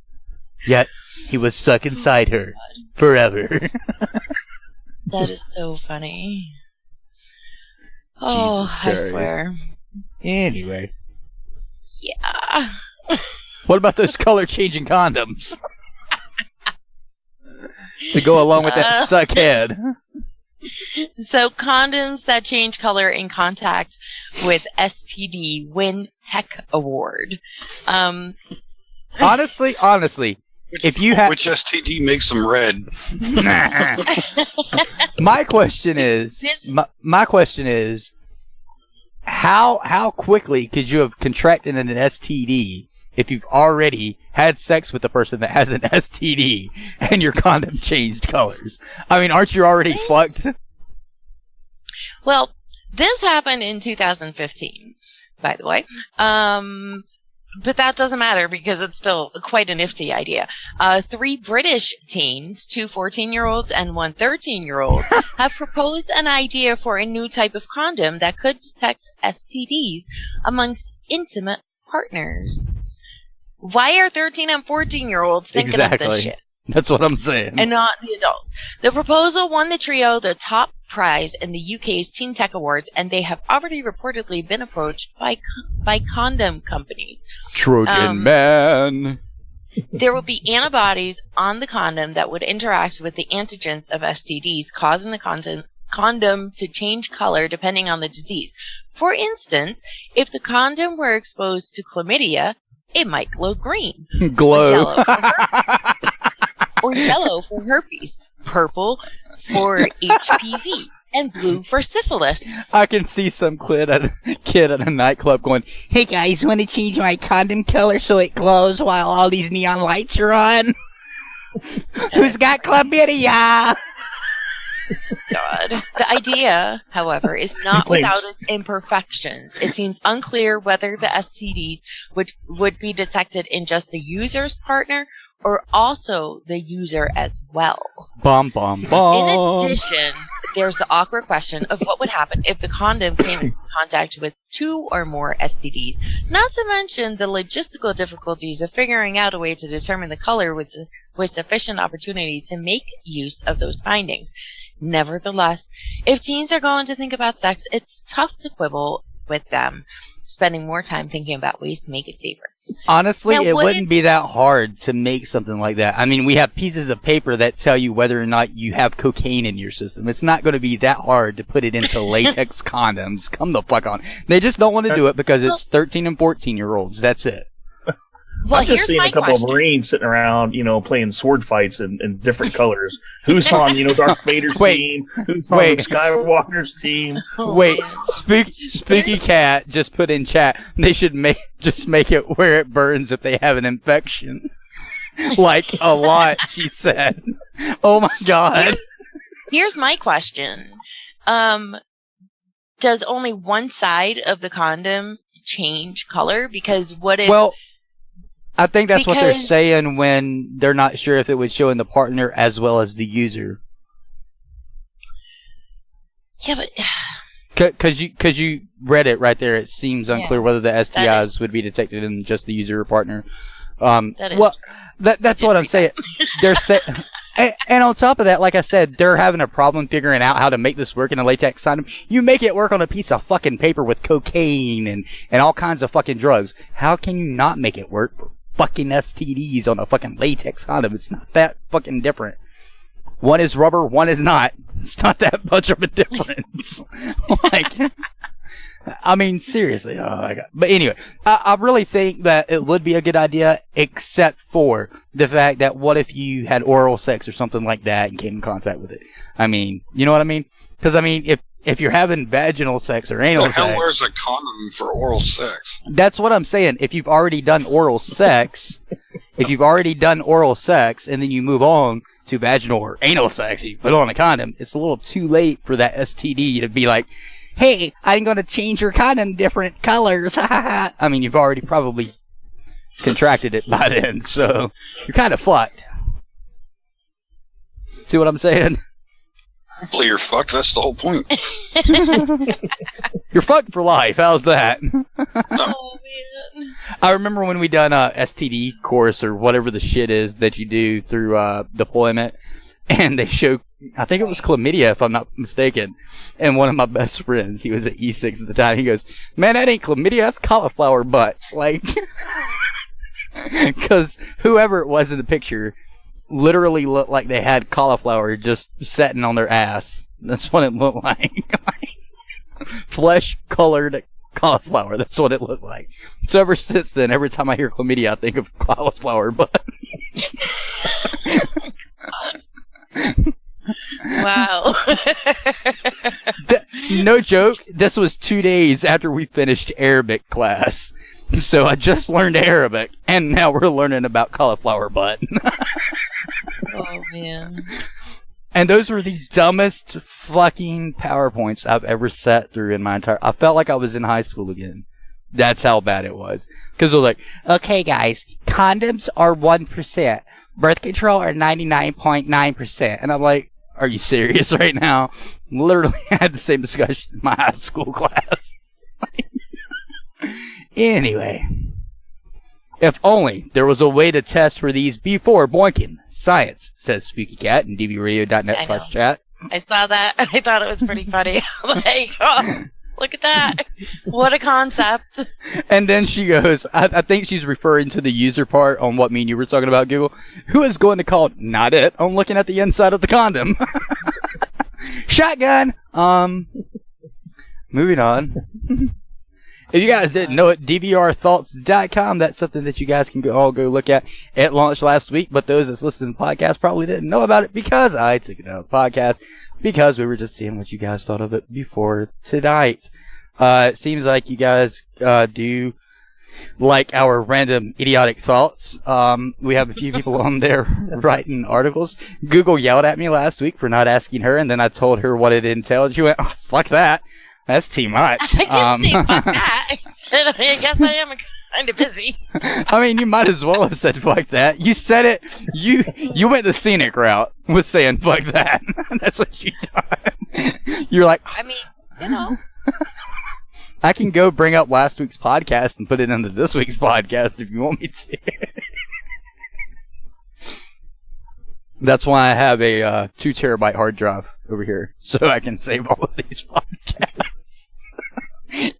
yet he was stuck inside her forever. That is so funny. Oh, I swear. Anyway. Yeah. What about those color-changing condoms? To go along with that stuck head. So, condoms that change color in contact with STD win Tech Award. Honestly, if you have... Which STD makes them red? My question is, how quickly could you have contracted an STD if you've already had sex with a person that has an STD and your condom changed colors? I mean, aren't you already fucked? Well, this happened in 2015, by the way. But that doesn't matter because it's still quite a nifty idea. 3 British teens, 2 14-year-olds and 1 13-year-old, have proposed an idea for a new type of condom that could detect STDs amongst intimate partners. Why are 13 and 14-year-olds thinking of this shit? That's what I'm saying. And not the adults. The proposal won the trio the top prize in the UK's Teen Tech Awards, and they have already reportedly been approached by condom companies. Trojan man. There will be antibodies on the condom that would interact with the antigens of STDs, causing the condom to change color depending on the disease. For instance, if the condom were exposed to chlamydia, it might glow green. Glow. Or yellow for herpes, purple for HPV, and blue for syphilis. I can see some kid at a nightclub going, "Hey guys, want to change my condom color so it glows while all these neon lights are on? Who's got chlamydia?" God. The idea, however, is not without its imperfections. It seems unclear whether the STDs would be detected in just the user's partner or also the user as well. Bum, bum, bum. In addition, there's the awkward question of what would happen if the condom came in contact with 2 or more STDs, not to mention the logistical difficulties of figuring out a way to determine the color with sufficient opportunity to make use of those findings. Nevertheless, if teens are going to think about sex, it's tough to quibble with them, spending more time thinking about ways to make it safer. Honestly, it wouldn't be that hard to make something like that. I mean, we have pieces of paper that tell you whether or not you have cocaine in your system. It's not going to be that hard to put it into latex condoms. Come the fuck on. They just don't want to do it because it's 13 and 14-year-olds. That's it. Well, I've just seen a couple of Marines sitting around, playing sword fights in different colors. Who's on, Darth Vader's team? Who's on Skywalker's team? Wait, Spooky Cat just put in chat. They should make it where it burns if they have an infection. Like a lot, she said. Oh my god. Here's my question. Does only one side of the condom change color? Because what if... Well, I think that's what they're saying when they're not sure if it would show in the partner as well as the user. Yeah, but... Because you read it right there. It seems unclear whether the STIs would be detected in just the user or partner. That's what I'm saying. They're and on top of that, like I said, they're having a problem figuring out how to make this work in a latex condom. You make it work on a piece of fucking paper with cocaine and all kinds of fucking drugs. How can you not make it work for fucking STDs on a fucking latex condom? It's not that fucking different. One is rubber, one is not. It's not that much of a difference. I mean, seriously. Oh my god. But anyway, I really think that it would be a good idea, except for the fact that what if you had oral sex or something like that and came in contact with it? I mean, you know what I mean? Because, I mean, if you're having vaginal sex or anal sex... The hell wears a condom for oral sex? That's what I'm saying. If you've already done oral sex, and then you move on to vaginal or anal sex, you put on a condom, it's a little too late for that STD to be like, "Hey, I'm going to change your condom different colors." I mean, you've already probably contracted it by then, so you're kind of fucked. See what I'm saying? Hopefully you're fucked. That's the whole point. You're fucked for life. How's that? Oh, man. I remember when we done a STD course or whatever the shit is that you do through deployment, and they showed, I think it was chlamydia if I'm not mistaken, and one of my best friends, he was at E6 at the time, he goes, "Man, that ain't chlamydia, that's cauliflower butt." Like, because whoever it was in the picture literally looked like they had cauliflower just setting on their ass. That's what it looked like. Flesh-colored cauliflower, that's what it looked like. So ever since then, every time I hear chlamydia, I think of cauliflower butt. Wow. No joke, this was 2 days after we finished Arabic class. So I just learned Arabic, and now we're learning about cauliflower butt. Oh, man. And those were the dumbest fucking PowerPoints I've ever sat through in my entire... I felt like I was in high school again. That's how bad it was. Because it was like, okay, guys, condoms are 1%. Birth control are 99.9%. And I'm like, are you serious right now? Literally had the same discussion in my high school class. Anyway. If only there was a way to test for these before boinking. Science, says Spooky Cat in dbradio.net/chat. I saw that. I thought it was pretty funny. Like, oh, look at that. What a concept. And then she goes, I think she's referring to the user part on what me and you were talking about, Google. Who is going to call not it on looking at the inside of the condom? Shotgun. Moving on. If you guys didn't know it, DVRthoughts.com, that's something that you guys can all go look at. It launched last week, but those that's listening to the podcast probably didn't know about it because I took it out of the podcast because we were just seeing what you guys thought of it before tonight. It seems like you guys do like our random idiotic thoughts. We have a few people on there writing articles. Google yelled at me last week for not asking her, and then I told her what it entailed. She went, oh, fuck that. That's too much. I didn't say fuck that. I said, I guess I am kind of busy. I mean, you might as well have said fuck that. You said it. You went the scenic route with saying fuck that. That's what you done. You're like, I mean, you know. I can go bring up last week's podcast and put it into this week's podcast if you want me to. That's why I have a 2 terabyte hard drive over here, so I can save all of these podcasts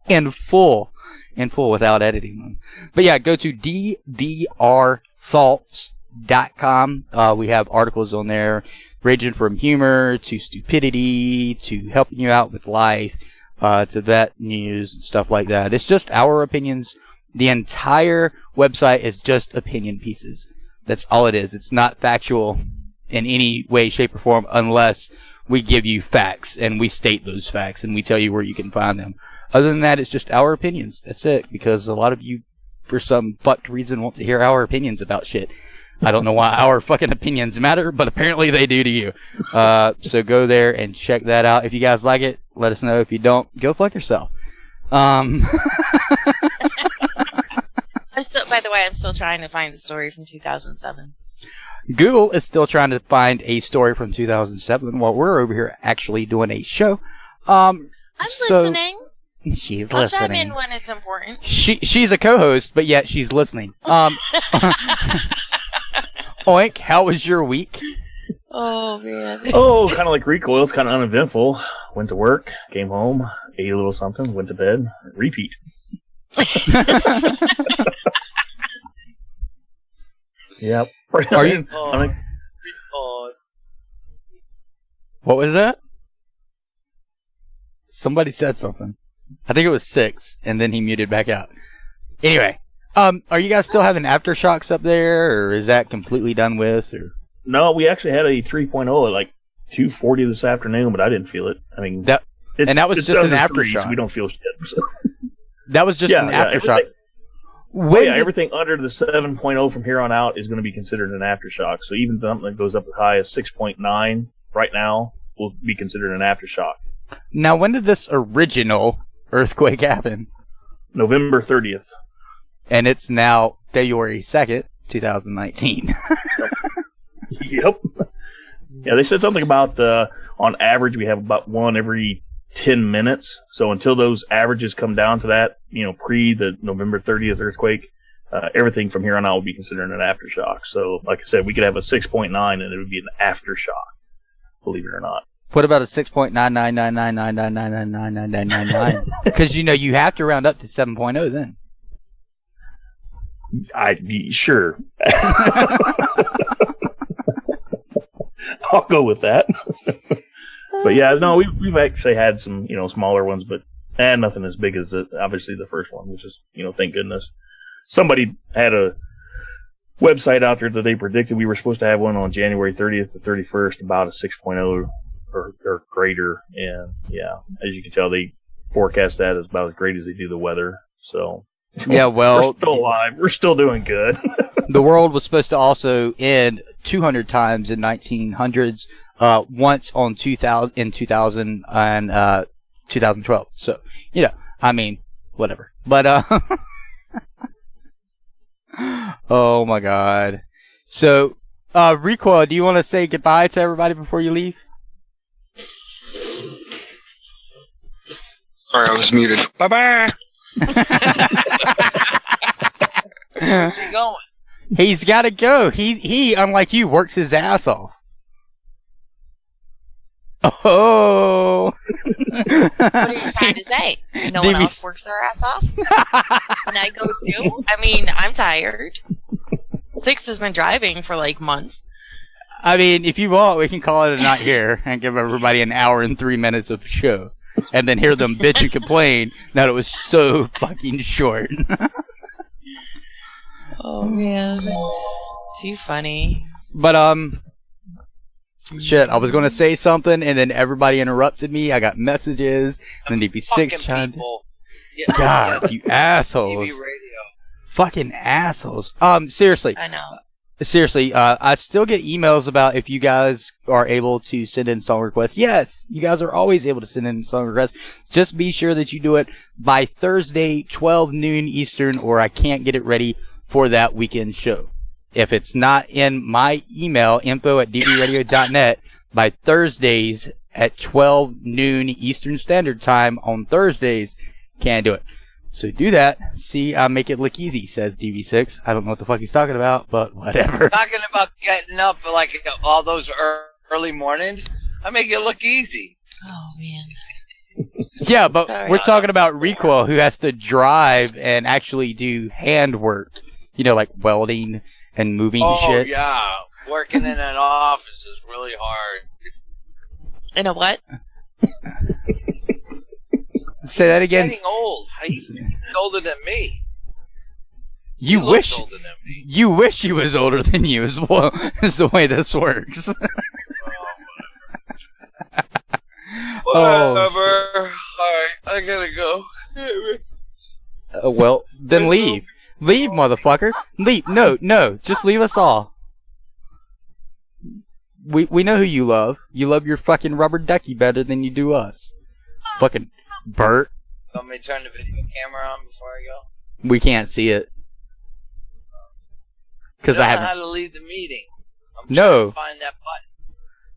in full without editing them. But yeah, go to dvrthoughts.com. We have articles on there ranging from humor to stupidity to helping you out with life, to vet news and stuff like that. It's just our opinions. The entire website is just opinion pieces. That's all it is. It's not factual in any way, shape, or form unless we give you facts and we state those facts and we tell you where you can find them. Other than that, it's just our opinions. That's it. Because a lot of you, for some fucked reason, want to hear our opinions about shit. I don't know why our fucking opinions matter, but apparently they do to you. So go there and check that out. If you guys like it, let us know. If you don't, go fuck yourself. I'm still, by the way, I'm still trying to find the story from 2007. Google is still trying to find a story from 2007 while we're over here actually doing a show. I'm listening. She's I'll listening. chime in when it's important. She's a co-host, but yet she's listening. Oink, how was your week? Oh, man. Oh, kind of like recoil. It's kind of uneventful. Went to work, came home, ate a little something, went to bed, repeat. Yep. Are you? What was that? Somebody said something. I think it was 6, and then he muted back out. Anyway, are you guys still having aftershocks up there, or is that completely done with? Or no, we actually had a 3.0 at like 2:40 this afternoon, but I didn't feel it. I mean, that was just an aftershock. So we don't feel shit. So. That was just an aftershock. Everything under the 7.0 from here on out is going to be considered an aftershock. So even something that goes up as high as 6.9 right now will be considered an aftershock. Now, when did this original earthquake happen? November 30th. And it's now February 2nd, 2019. Yep. Yeah, they said something about, on average, we have about one every 10 minutes. So until those averages come down to that, pre the November 30th earthquake, everything from here on out will be considered an aftershock. So, like I said, we could have a 6.9 and it would be an aftershock, believe it or not. What about a 6.9999999999999? Because you have to round up to 7.0 then. I'd be sure. I'll go with that. But yeah, no, we've actually had some, smaller ones, but nothing as big as obviously the first one, which is, thank goodness. Somebody had a website out there that they predicted we were supposed to have one on January 30th to 31st, about a 6.0 or greater. And yeah, as you can tell, they forecast that as about as great as they do the weather. So yeah, well, we're still alive. We're still doing good. The world was supposed to also end 200 times in 1900s. Once on 2000 and 2012. So, whatever. But oh my god. So, Recoil, do you want to say goodbye to everybody before you leave? Sorry, I was muted. Bye-bye. Where's he going? He's got to go. He, unlike you, works his ass off. Oh. What are you trying to say? No one else works their ass off? And I go too? I mean, I'm tired. Six has been driving for like months. I mean, if you want, we can call it a night here and give everybody an hour and 3 minutes of show. And then hear them bitch and complain that it was so fucking short. Oh, man. Too funny. But, shit, I was going to say something, and then everybody interrupted me. I got messages, and then DB6 chimed in. God, you assholes. TV radio. Fucking assholes. Seriously. I know. Seriously, I still get emails about if you guys are able to send in song requests. Yes, you guys are always able to send in song requests. Just be sure that you do it by Thursday, 12 noon Eastern, or I can't get it ready for that weekend show. If it's not in my email, info@dbradio.net, by Thursdays at 12 noon Eastern Standard Time on Thursdays, can't do it. So do that. See, I make it look easy, says DV6. I don't know what the fuck he's talking about, but whatever. Talking about getting up like all those early mornings, I make it look easy. Oh, man. Yeah, but we're talking about Recoil, who has to drive and actually do hand work. You know, like welding and moving shit. Oh, yeah. Working in an office is really hard. In a what? Say that again. He's getting old. He's older than me. You wish he was older than you as well. Is the way this works. Whatever. Alright, I gotta go. Well, then leave. Leave, motherfucker. Leave. No. Just leave us all. We know who you love. You love your fucking rubber ducky better than you do us. Fucking Bert. Want me to turn the video camera on before I go? We can't see it. Because I don't know haven't. how to leave the meeting. I'm No. trying to find that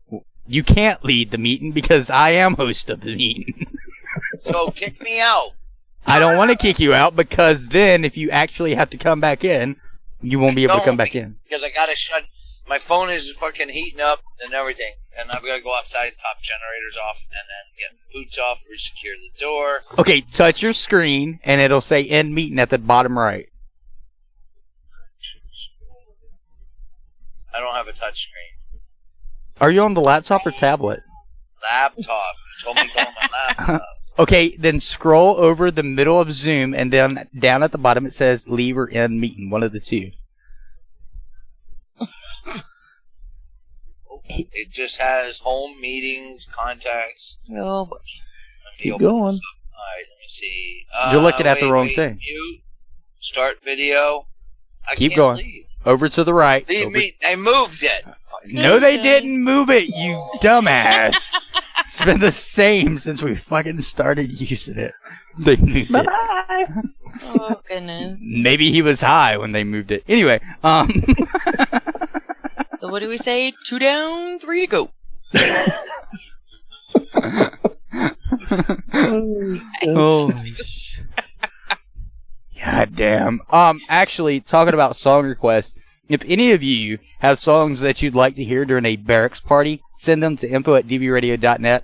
button. You can't lead the meeting because I am host of the meeting. So kick me out. I don't want to kick you out because then if you actually have to come back in, you won't be able to come back in. Because I gotta shut. My phone is fucking heating up and everything, and I've got to go outside and top generators off, and then get boots off, resecure the door. Okay, touch your screen, and it'll say end meeting at the bottom right. I don't have a touch screen. Are you on the laptop or tablet? Laptop. You told me to go on my laptop. Okay, then scroll over the middle of Zoom, and then down at the bottom it says leave or end meeting, one of the two. It just has home, meetings, contacts. Oh, boy. Keep going. Alright, let me see. You're looking at the wrong thing. Mute. Start video. I Keep can't going. Leave. Over to the right. Leave me. They moved it. No, they didn't move it, you dumbass. It's been the same since we fucking started using it. They moved it. Oh, goodness. Maybe he was high when they moved it. Anyway, So what do we say? 2 down, 3 to go. Oh, God damn. Actually, talking about song requests, if any of you have songs that you'd like to hear during a Barracks party, send them to info@dbradio.net.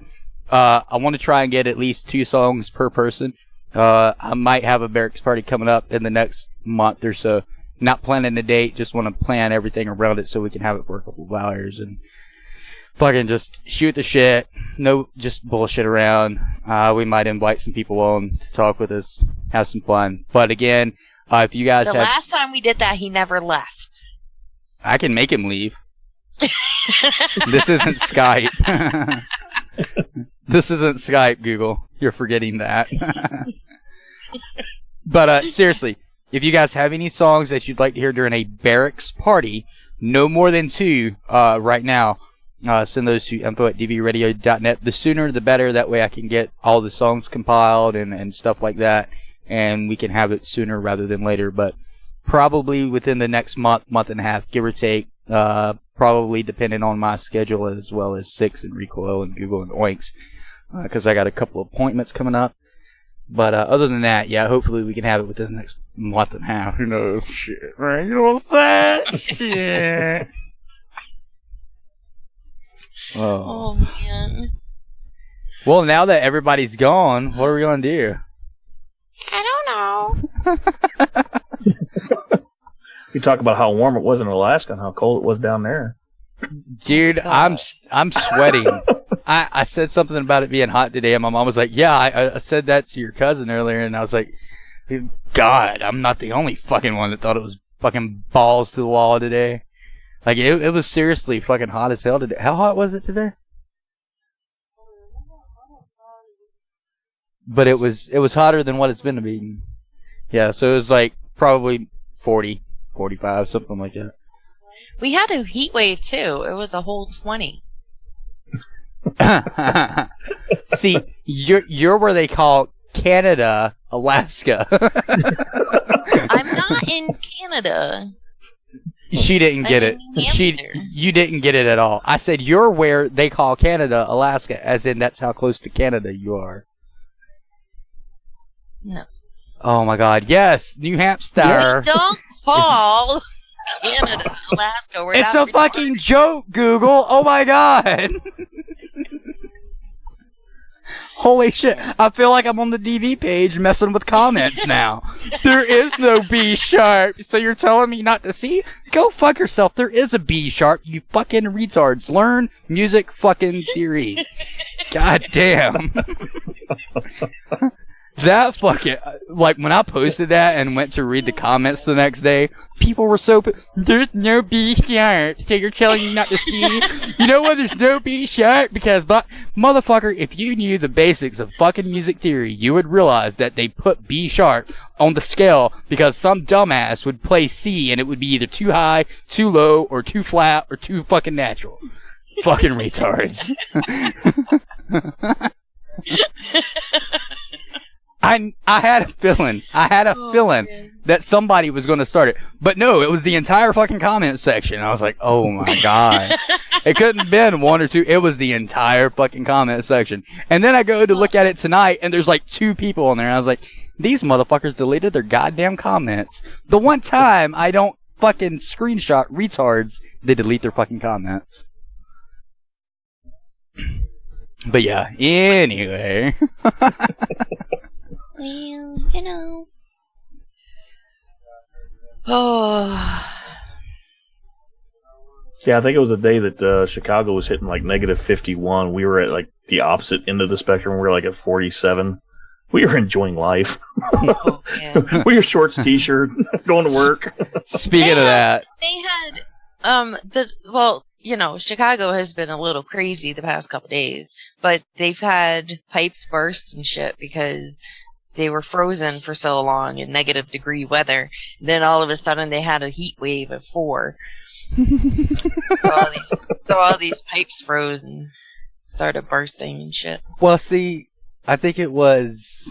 I want to try and get at least 2 songs per person. I might have a Barracks party coming up in the next month or so. Not planning a date, just want to plan everything around it so we can have it for a couple of hours and fucking just shoot the shit. No, just bullshit around. We might invite some people on to talk with us, have some fun. But again, if you guys The have... last time we did that, he never left. I can make him leave. This isn't Skype. This isn't Skype, Google. You're forgetting that. But seriously, if you guys have any songs that you'd like to hear during a Barracks party, no more than 2 right now, send those to info@dbradio.net. The sooner the better. That way I can get all the songs compiled and stuff like that and we can have it sooner rather than later, but probably within the next month and a half, give or take, probably depending on my schedule as well as Six and Recoil and Google and Oinks, because I got a couple of appointments coming up. But other than that, yeah, hopefully we can have it within the next month and a half. Who knows? Shit, right? You know what I'm saying? Shit. Oh, man. Well, now that everybody's gone, what are we going to do? I don't know. We talk about how warm it was in Alaska and how cold it was down there. Dude, I'm sweating. I said something about it being hot today, and my mom was like, yeah, I said that to your cousin earlier, and I was like, God, I'm not the only fucking one that thought it was fucking balls to the wall today. Like, it was seriously fucking hot as hell today. How hot was it today? But it was hotter than what it's been to be. Yeah, so it was like probably 40, 45, something like that. We had a heat wave, too. It was a whole 20. See, you're where they call Canada, Alaska. I'm not in Canada. She didn't get it. You didn't get it at all. I said you're where they call Canada, Alaska, as in that's how close to Canada you are. No. Oh my God! Yes, New Hampshire. We don't call Canada, Alaska. It's a fucking joke, Google. Oh my God. Holy shit. I feel like I'm on the DV page messing with comments now. There is no B sharp. So you're telling me not to see? Go fuck yourself. There is a B sharp, you fucking retards. Learn music fucking theory. God damn. That fucking, like, when I posted that and went to read the comments the next day, people were so, there's no B sharp, so you're telling me not to see? You know why there's no B sharp? Because, motherfucker, if you knew the basics of fucking music theory, you would realize that they put B sharp on the scale because some dumbass would play C and it would be either too high, too low, or too flat, or too fucking natural. Fucking retards. I had a feeling that somebody was going to start it. But no, it was the entire fucking comment section. I was like, oh my God. It couldn't have been one or two. It was the entire fucking comment section. And then I go to look at it tonight, and there's like 2 people on there. And I was like, these motherfuckers deleted their goddamn comments. The one time I don't fucking screenshot retards, they delete their fucking comments. But yeah, anyway. Well, you know. Oh. Yeah, I think it was a day that Chicago was hitting like negative 51. We were at like the opposite end of the spectrum. We were like at 47. We were enjoying life. Oh, yeah. We were shorts, t-shirt, going to work. Speaking of that, they had Chicago has been a little crazy the past couple days, but they've had pipes burst and shit because they were frozen for so long in negative degree weather. Then all of a sudden they had a heat wave of 4. so all these pipes froze and started bursting and shit. Well, see, I think it was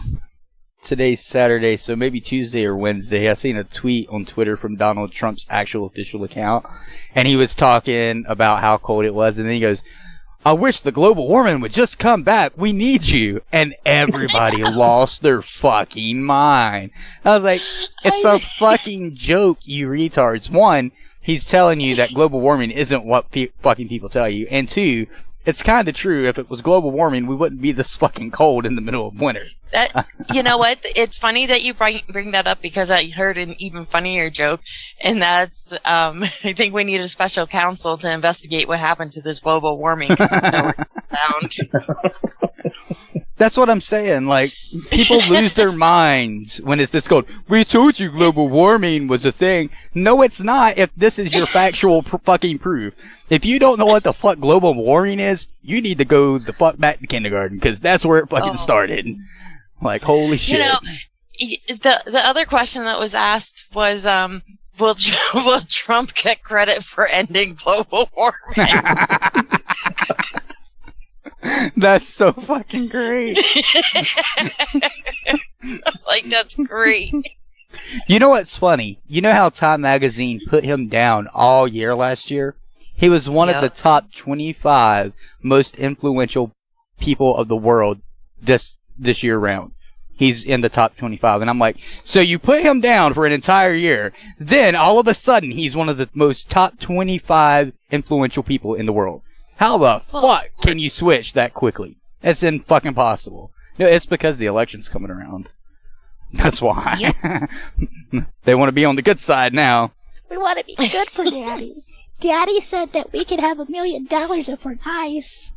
today's Saturday, so maybe Tuesday or Wednesday. I seen a tweet on Twitter from Donald Trump's actual official account, and he was talking about how cold it was, and then he goes, I wish the global warming would just come back. We need you. And everybody lost their fucking mind. I was like, it's a fucking joke, you retards. 1, he's telling you that global warming isn't what fucking people tell you. And 2, it's kind of true. If it was global warming, we wouldn't be this fucking cold in the middle of winter. You know what? It's funny that you bring that up because I heard an even funnier joke, and that's I think we need a special counsel to investigate what happened to this global warming because it's nowhere found. That's what I'm saying. Like, people lose their minds when it's this cold. We told you global warming was a thing. No, it's not. If this is your factual fucking proof. If you don't know what the fuck global warming is, you need to go the fuck back to kindergarten because that's where it fucking started. Like, holy shit. You know, the other question that was asked was, will Trump get credit for ending global warming? That's so fucking great. Like, that's great. You know what's funny? You know how Time Magazine put him down all year last year? He was one of the top 25 most influential people of the world this year round. He's in the top 25. And I'm like, so you put him down for an entire year, then all of a sudden he's one of the most top 25 influential people in the world. How the fuck can you switch that quickly? It's fucking possible. No, it's because the election's coming around. That's why. Yep. They want to be on the good side now. We want to be good for Daddy. Daddy said that we could have $1 million if we're nice.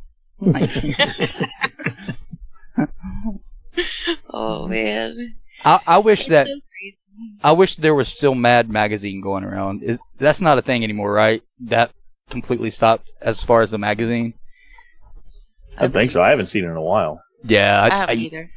Oh man. I wish that I wish there was still Mad Magazine going around. That's not a thing anymore, right? That completely stopped as far as the magazine. I think so. I haven't seen it in a while. Yeah, I haven't either.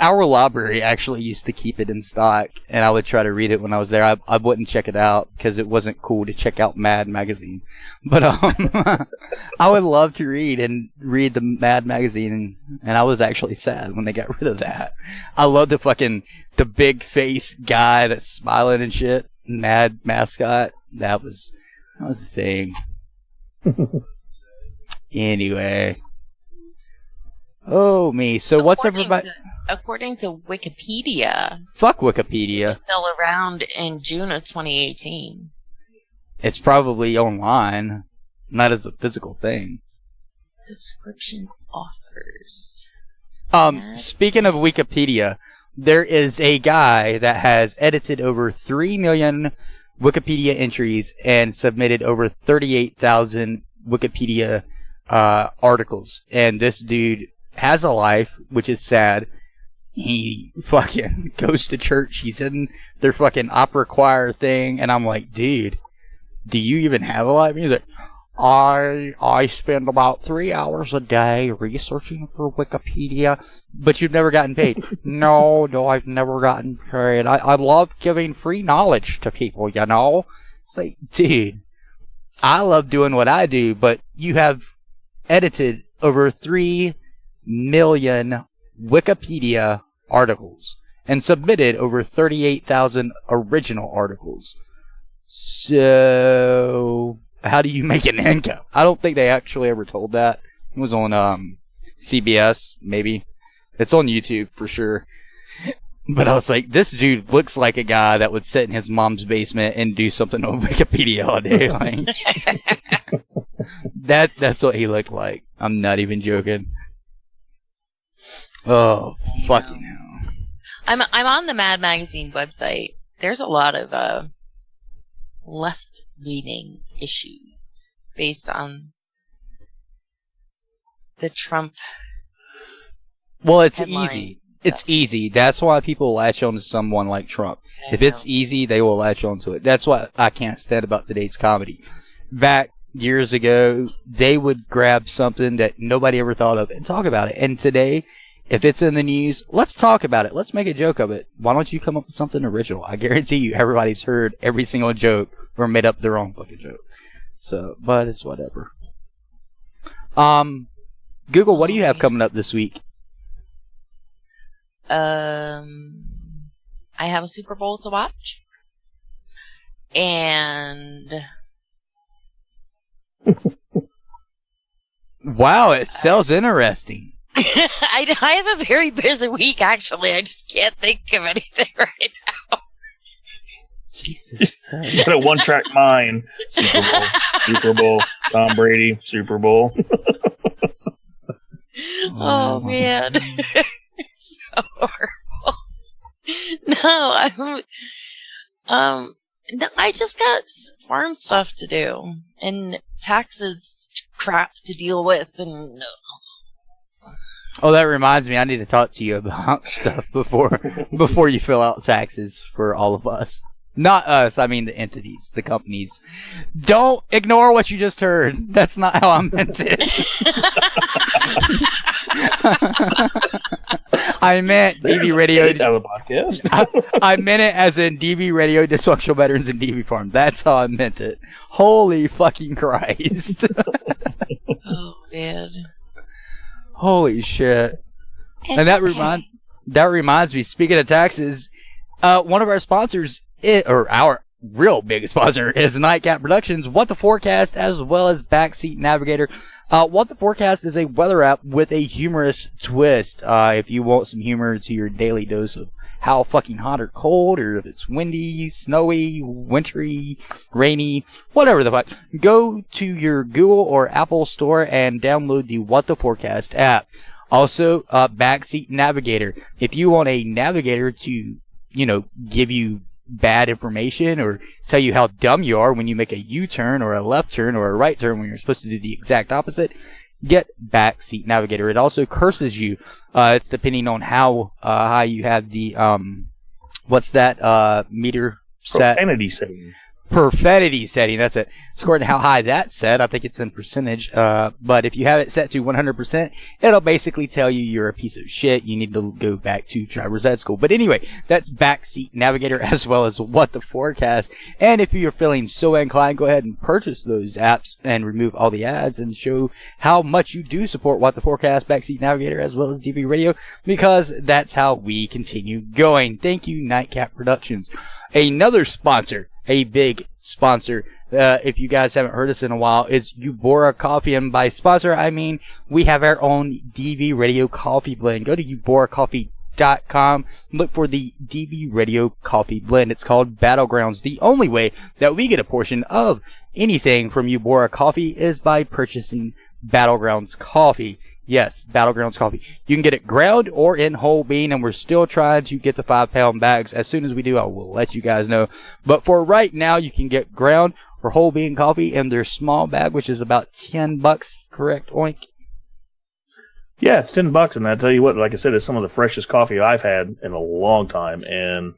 Our library actually used to keep it in stock, and I would try to read it when I was there. I wouldn't check it out because it wasn't cool to check out Mad Magazine. But I would love to read the Mad Magazine, and I was actually sad when they got rid of that. I love the big face guy that's smiling and shit. Mad mascot. That was the thing. Anyway. Oh me. So what's everybody? According to Wikipedia. Fuck Wikipedia. It's still around in June of 2018. It's probably online, not as a physical thing. Subscription offers. Speaking of Wikipedia, there is a guy that has edited over 3 million Wikipedia entries and submitted over 38,000 Wikipedia articles. And this dude has a life, which is sad. He fucking goes to church. He's in their fucking opera choir thing. And I'm like, dude, do you even have a life? And he's like, I spend about 3 hours a day researching for Wikipedia. But you've never gotten paid. No, I've never gotten paid. I love giving free knowledge to people, you know? It's like, dude, I love doing what I do, but you have edited over 3 million Wikipedia articles and submitted over 38,000 original articles. So, how do you make an income? I don't think they actually ever told that. It was on CBS, maybe. It's on YouTube for sure. But I was like, this dude looks like a guy that would sit in his mom's basement and do something on Wikipedia all day. Like, that's what he looked like. I'm not even joking. Oh, fucking hell. I'm on the Mad Magazine website. There's a lot of left-leaning issues based on the Trump. Well, it's easy. It's easy. That's why people latch on to someone like Trump. If it's easy, they will latch on to it. That's what I can't stand about today's comedy. Back years ago, they would grab something that nobody ever thought of and talk about it. And today, if it's in the news, let's talk about it. Let's make a joke of it. Why don't you come up with something original? I guarantee you everybody's heard every single joke or made up their own fucking joke. So, but it's whatever. Google, what do you have coming up this week? I have a Super Bowl to watch. And wow, it sounds interesting. I have a very busy week, actually. I just can't think of anything right now. Jesus. Got a one-track mind. Super Bowl, Tom Brady, Super Bowl. Oh, man. It's so horrible. No, I just got farm stuff to do and taxes crap to deal with, and oh, that reminds me, I need to talk to you about stuff before you fill out taxes for all of us. Not us, I mean the entities, the companies. Don't ignore what you just heard. That's not how I meant it. I meant DV Radio. I meant it as in DV Radio, Dysfunctional Veterans, and DV Farm. That's how I meant it. Holy fucking Christ. Oh, man. Holy shit. And that that reminds me, speaking of taxes, one of our sponsors, or our real big sponsor, is Nightcap Productions, What the Forecast, as well as Backseat Navigator. What the Forecast is a weather app with a humorous twist. If you want some humor to your daily dose of how fucking hot or cold, or if it's windy, snowy, wintry, rainy, whatever the fuck, go to your Google or Apple store and download the What the Forecast app. Also, Backseat Navigator. If you want a navigator to, give you bad information or tell you how dumb you are when you make a U-turn or a left turn or a right turn when you're supposed to do the exact opposite, get Backseat Navigator. It also curses you. It's depending on how high you have the meter set. Profanity setting, that's it. It's according to how high that's set. I think it's in percentage. But if you have it set to 100%, it'll basically tell you you're a piece of shit. You need to go back to driver's ed school. But anyway, that's Backseat Navigator as well as What the Forecast. And if you're feeling so inclined, go ahead and purchase those apps and remove all the ads and show how much you do support What the Forecast, Backseat Navigator, as well as DB Radio, because that's how we continue going. Thank you, Nightcap Productions. Another sponsor, a big sponsor, if you guys haven't heard us in a while, is Ubora Coffee. And by sponsor, I mean we have our own DB Radio Coffee Blend. Go to ubораcoffee.com. Look for the DB Radio Coffee Blend. It's called Battlegrounds. The only way that we get a portion of anything from Ubora Coffee is by purchasing Battlegrounds Coffee. Yes, Battlegrounds Coffee. You can get it ground or in whole bean, and we're still trying to get the 5-pound bags. As soon as we do, I will let you guys know. But for right now, you can get ground or whole bean coffee in their small bag, which is about $10, correct, Oink? Yeah, it's $10, and I tell you what, like I said, it's some of the freshest coffee I've had in a long time, and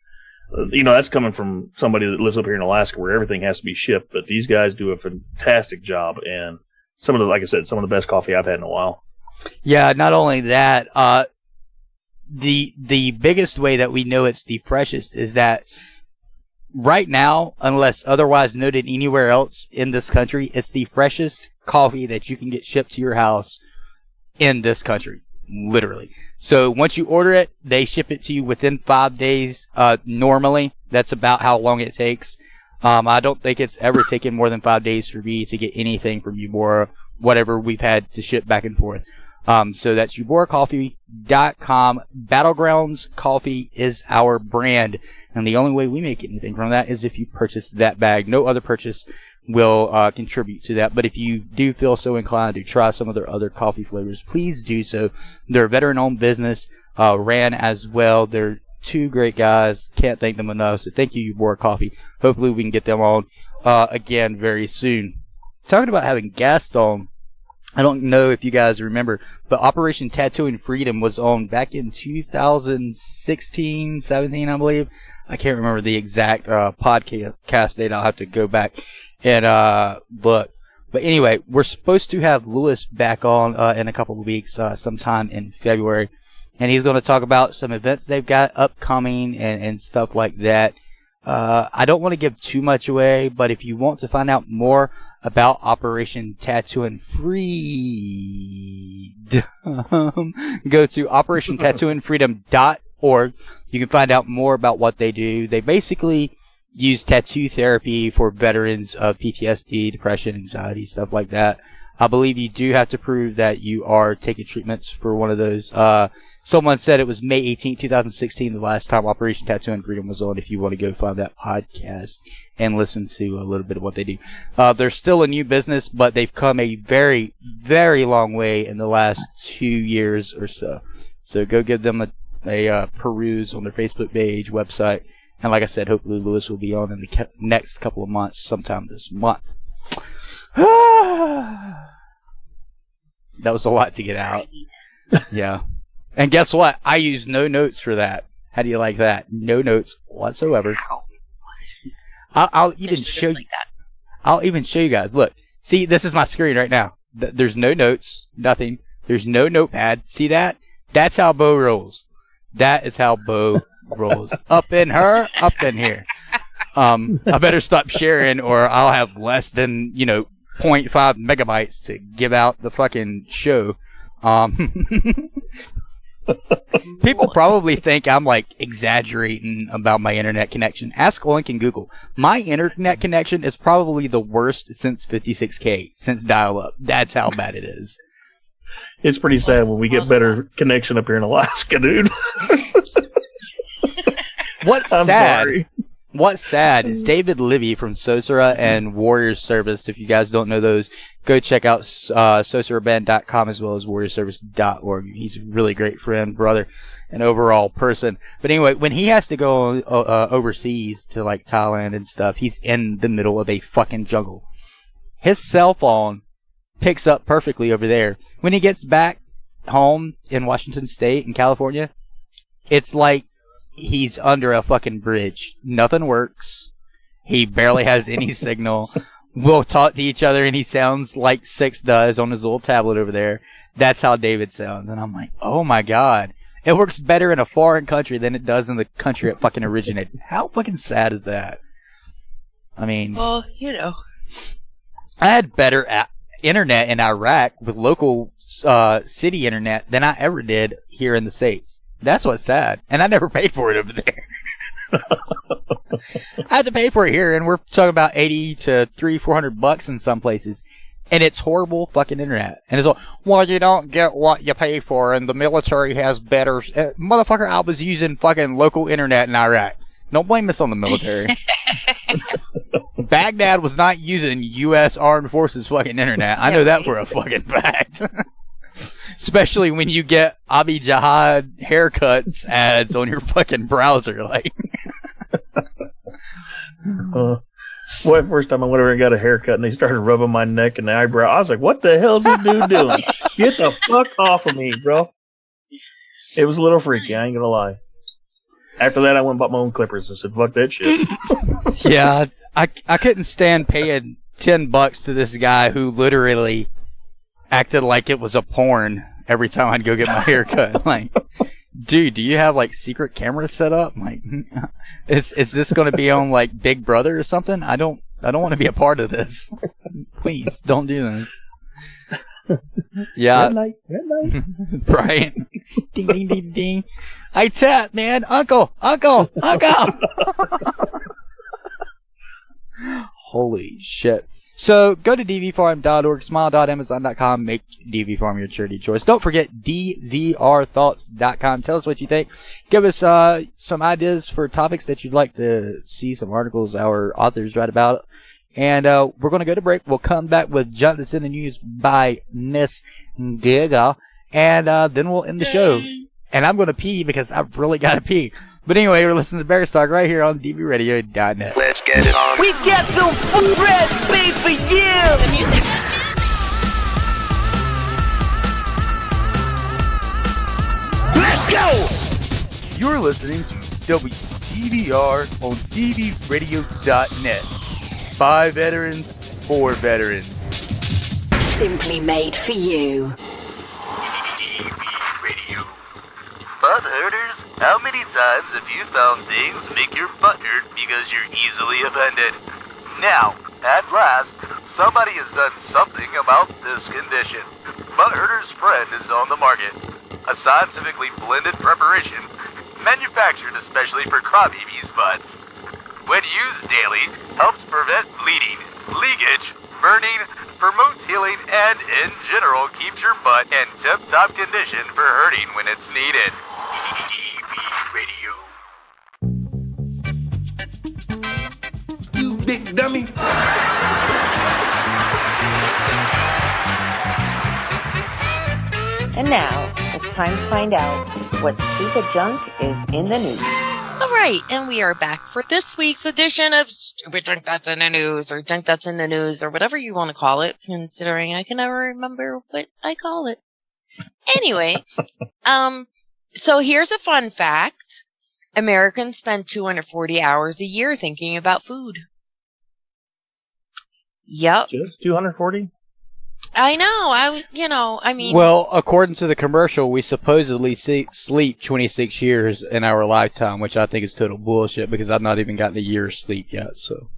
that's coming from somebody that lives up here in Alaska where everything has to be shipped, but these guys do a fantastic job, and some of the best coffee I've had in a while. Yeah, not only that, the biggest way that we know it's the freshest is that right now, unless otherwise noted anywhere else in this country, it's the freshest coffee that you can get shipped to your house in this country, literally. So once you order it, they ship it to you within 5 days. Normally, that's about how long it takes. I don't think it's ever taken more than 5 days for me to get anything from Ubora, whatever we've had to ship back and forth. So that's ubораcoffee.com. Battlegrounds Coffee is our brand, and the only way we make anything from that is if you purchase that bag. No other purchase will contribute to that, but if you do feel so inclined to try some of their other coffee flavors, please do so. They're a veteran-owned business, ran as well. They're two great guys. Can't thank them enough, so thank you, Ubora Coffee. Hopefully we can get them on again very soon. Talking about having guests on, I don't know if you guys remember, but Operation Tattooing Freedom was on back in 2016, 17, I believe. I can't remember the exact podcast date. I'll have to go back and look. But anyway, we're supposed to have Lewis back on in a couple of weeks, sometime in February. And he's going to talk about some events they've got upcoming and stuff like that. I don't want to give too much away, but if you want to find out more about Operation Tattooing Freedom, go to operationtattooingfreedom.org. You can find out more about what they do. They basically use tattoo therapy for veterans of PTSD, depression, anxiety, stuff like that. I believe you do have to prove that you are taking treatments for one of those. Someone said it was May 18, 2016, the last time Operation Tattooing Freedom was on, if you want to go find that podcast and listen to a little bit of what they do. They're still a new business, but they've come a very, very long way in the last 2 years or so. So go give them a peruse on their Facebook page, website. And like I said, hopefully Lewis will be on in the next couple of months, sometime this month. That was a lot to get out. Yeah. And guess what? I use no notes for that. How do you like that? No notes whatsoever. I'll even show you. I'll even show you guys. Look. See, this is my screen right now. There's no notes. Nothing. There's no notepad. See that? That's how Bo rolls. That is how Bo rolls. Up in her, up in here. I better stop sharing or I'll have less than, 0.5 megabytes to give out the fucking show. People probably think I'm like exaggerating about my internet connection. Ask Oink and Google. My internet connection is probably the worst since 56K, since dial-up. That's how bad it is. It's pretty sad when we get better connection up here in Alaska, dude. What's I'm sad? sorry. What's sad is David Livy from SOSRA and Warriors Service. If you guys don't know those, go check out SOSRABand.com as well as WarriorService.org. He's a really great friend, brother, and overall person. But anyway, when he has to go overseas to like Thailand and stuff, he's in the middle of a fucking jungle. His cell phone picks up perfectly over there. When he gets back home in Washington State in California, it's like he's under a fucking bridge. Nothing works. He barely has any signal. We'll talk to each other and he sounds like Six does on his little tablet over there. That's how David sounds. And I'm like, oh my god. It works better in a foreign country than it does in the country it fucking originated. How fucking sad is that? I mean... Well, you know. I had better internet in Iraq with local city internet than I ever did here in the States. That's what's sad. And I never paid for it over there. I had to pay for it here, and we're talking about $80 to $300-400 in some places. And it's horrible fucking internet. And it's like, well, you don't get what you pay for, and the military has better... motherfucker, I was using fucking local internet in Iraq. Don't blame this on the military. Baghdad was not using U.S. Armed Forces fucking internet. I know that for a fucking fact. Especially when you get Abi Jihad haircuts ads on your fucking browser, like. First time I went over and got a haircut and they started rubbing my neck and the eyebrow. I was like, what the hell is this dude doing? Get the fuck off of me, bro. It was a little freaky, I ain't gonna lie. After that, I went and bought my own clippers and said, fuck that shit. Yeah, I couldn't stand paying $10 to this guy who literally acted like it was a porn every time I'd go get my hair cut. Like, dude, do you have like secret cameras set up? Like, is this going to be on like Big Brother or something? I don't want to be a part of this. Please don't do this. Yeah. Good night. Brian. Ding ding ding ding. I tap, man. Uncle. Holy shit. So, go to dvfarm.org, smile.amazon.com, make dvfarm your charity choice. Don't forget dvrthoughts.com. Tell us what you think. Give us some ideas for topics that you'd like to see some articles our authors write about. And we're going to go to break. We'll come back with Junk That's in the News by Miss Giga. And then we'll end the show. And I'm going to pee because I've really got to pee. But anyway, we're listening to Barracks Talk right here on dvradio.net. Let's get it on. We've got some bread made for you. The music. Let's go! You're listening to WTVR on dvradio.net. By veterans, for veterans. Simply made for you. Butt hurters, how many times have you found things make your butt hurt because you're easily offended? Now, at last, somebody has done something about this condition. Butt Hurter's Friend is on the market. A scientifically blended preparation manufactured especially for crybabies' butts. When used daily, helps prevent bleeding, leakage, burning, promotes healing, and in general keeps your butt in tip-top condition for hurting when it's needed. Radio. You big dummy. And now, it's time to find out what stupid junk is in the news. Alright, and we are back for this week's edition of Stupid Junk That's in the News, or Junk That's in the News, or whatever you want to call it, considering I can never remember what I call it. Anyway, so here's a fun fact. Americans spend 240 hours a year thinking about food. Yep. Just 240? I know. I mean. Well, according to the commercial, we supposedly sleep 26 years in our lifetime, which I think is total bullshit because I've not even gotten a year's sleep yet. So.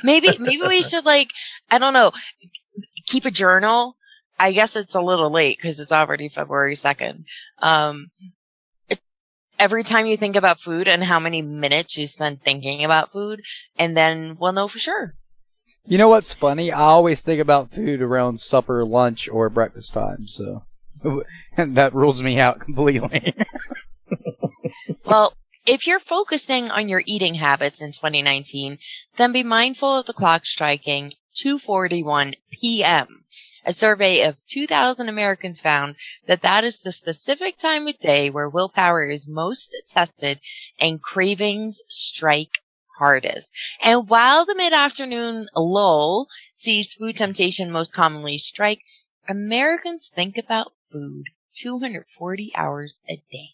maybe we should, like, I don't know, keep a journal I guess it's a little late because it's already February 2nd. Every time you think about food and how many minutes you spend thinking about food, and then we'll know for sure. You know what's funny? I always think about food around supper, lunch, or breakfast time, so that rules me out completely. Well, if you're focusing on your eating habits in 2019, then be mindful of the clock striking 2:41 p.m. A survey of 2,000 Americans found that is the specific time of day where willpower is most tested and cravings strike hardest. And while the mid-afternoon lull sees food temptation most commonly strike, Americans think about food 240 hours a day.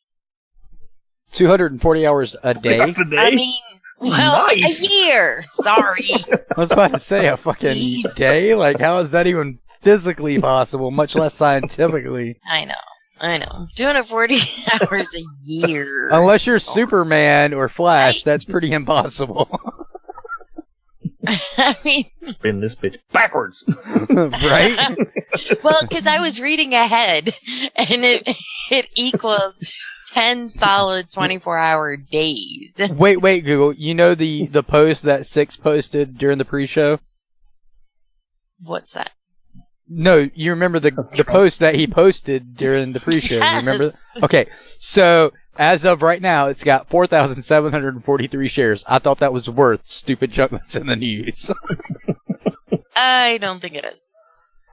240 hours a day? I mean, well, nice. A year. Sorry. I was about to say a fucking day? Like, how is that even physically possible, much less scientifically? I know. 240 hours a year. Unless you're Superman or Flash, that's pretty impossible. I mean, spin this bitch backwards. Right? Well, because I was reading ahead, and it equals 10 solid 24-hour days. Wait, Google. You know the post that Six posted during the pre-show? What's that? No, you remember the post that he posted during the pre-show. Yes. You remember? Okay, so as of right now, it's got 4,743 shares. I thought that was worth stupid junk that's in the news. I don't think it is.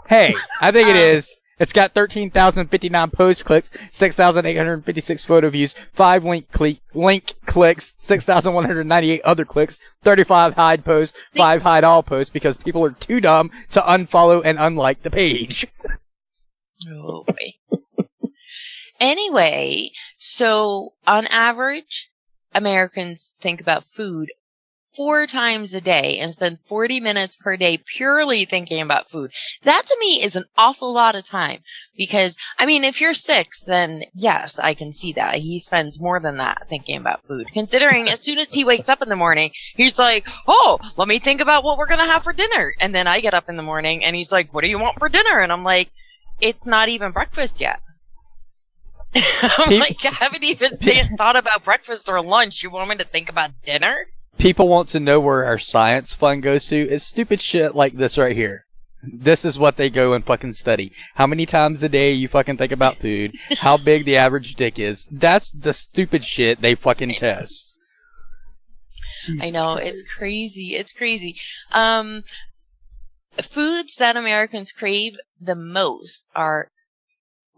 Hey, I think it is. It's got 13,059 post clicks, 6,856 photo views, 5 link clicks, 6,198 other clicks, 35 hide posts, 5 hide all posts because people are too dumb to unfollow and unlike the page. Oh, boy. Anyway, so on average, Americans think about food 4 times a day and spend 40 minutes per day purely thinking about food. That to me is an awful lot of time because, I mean, if you're 6, then yes, I can see that. He spends more than that thinking about food. Considering as soon as he wakes up in the morning, he's like, oh, let me think about what we're going to have for dinner. And then I get up in the morning and he's like, what do you want for dinner? And I'm like, it's not even breakfast yet. I'm like, I haven't even thought about breakfast or lunch. You want me to think about dinner? People want to know where our science fund goes to. It's stupid shit like this right here. This is what they go and fucking study. How many times a day you fucking think about food. How big the average dick is. That's the stupid shit they fucking test. I know. It's crazy. It's crazy. Foods that Americans crave the most are,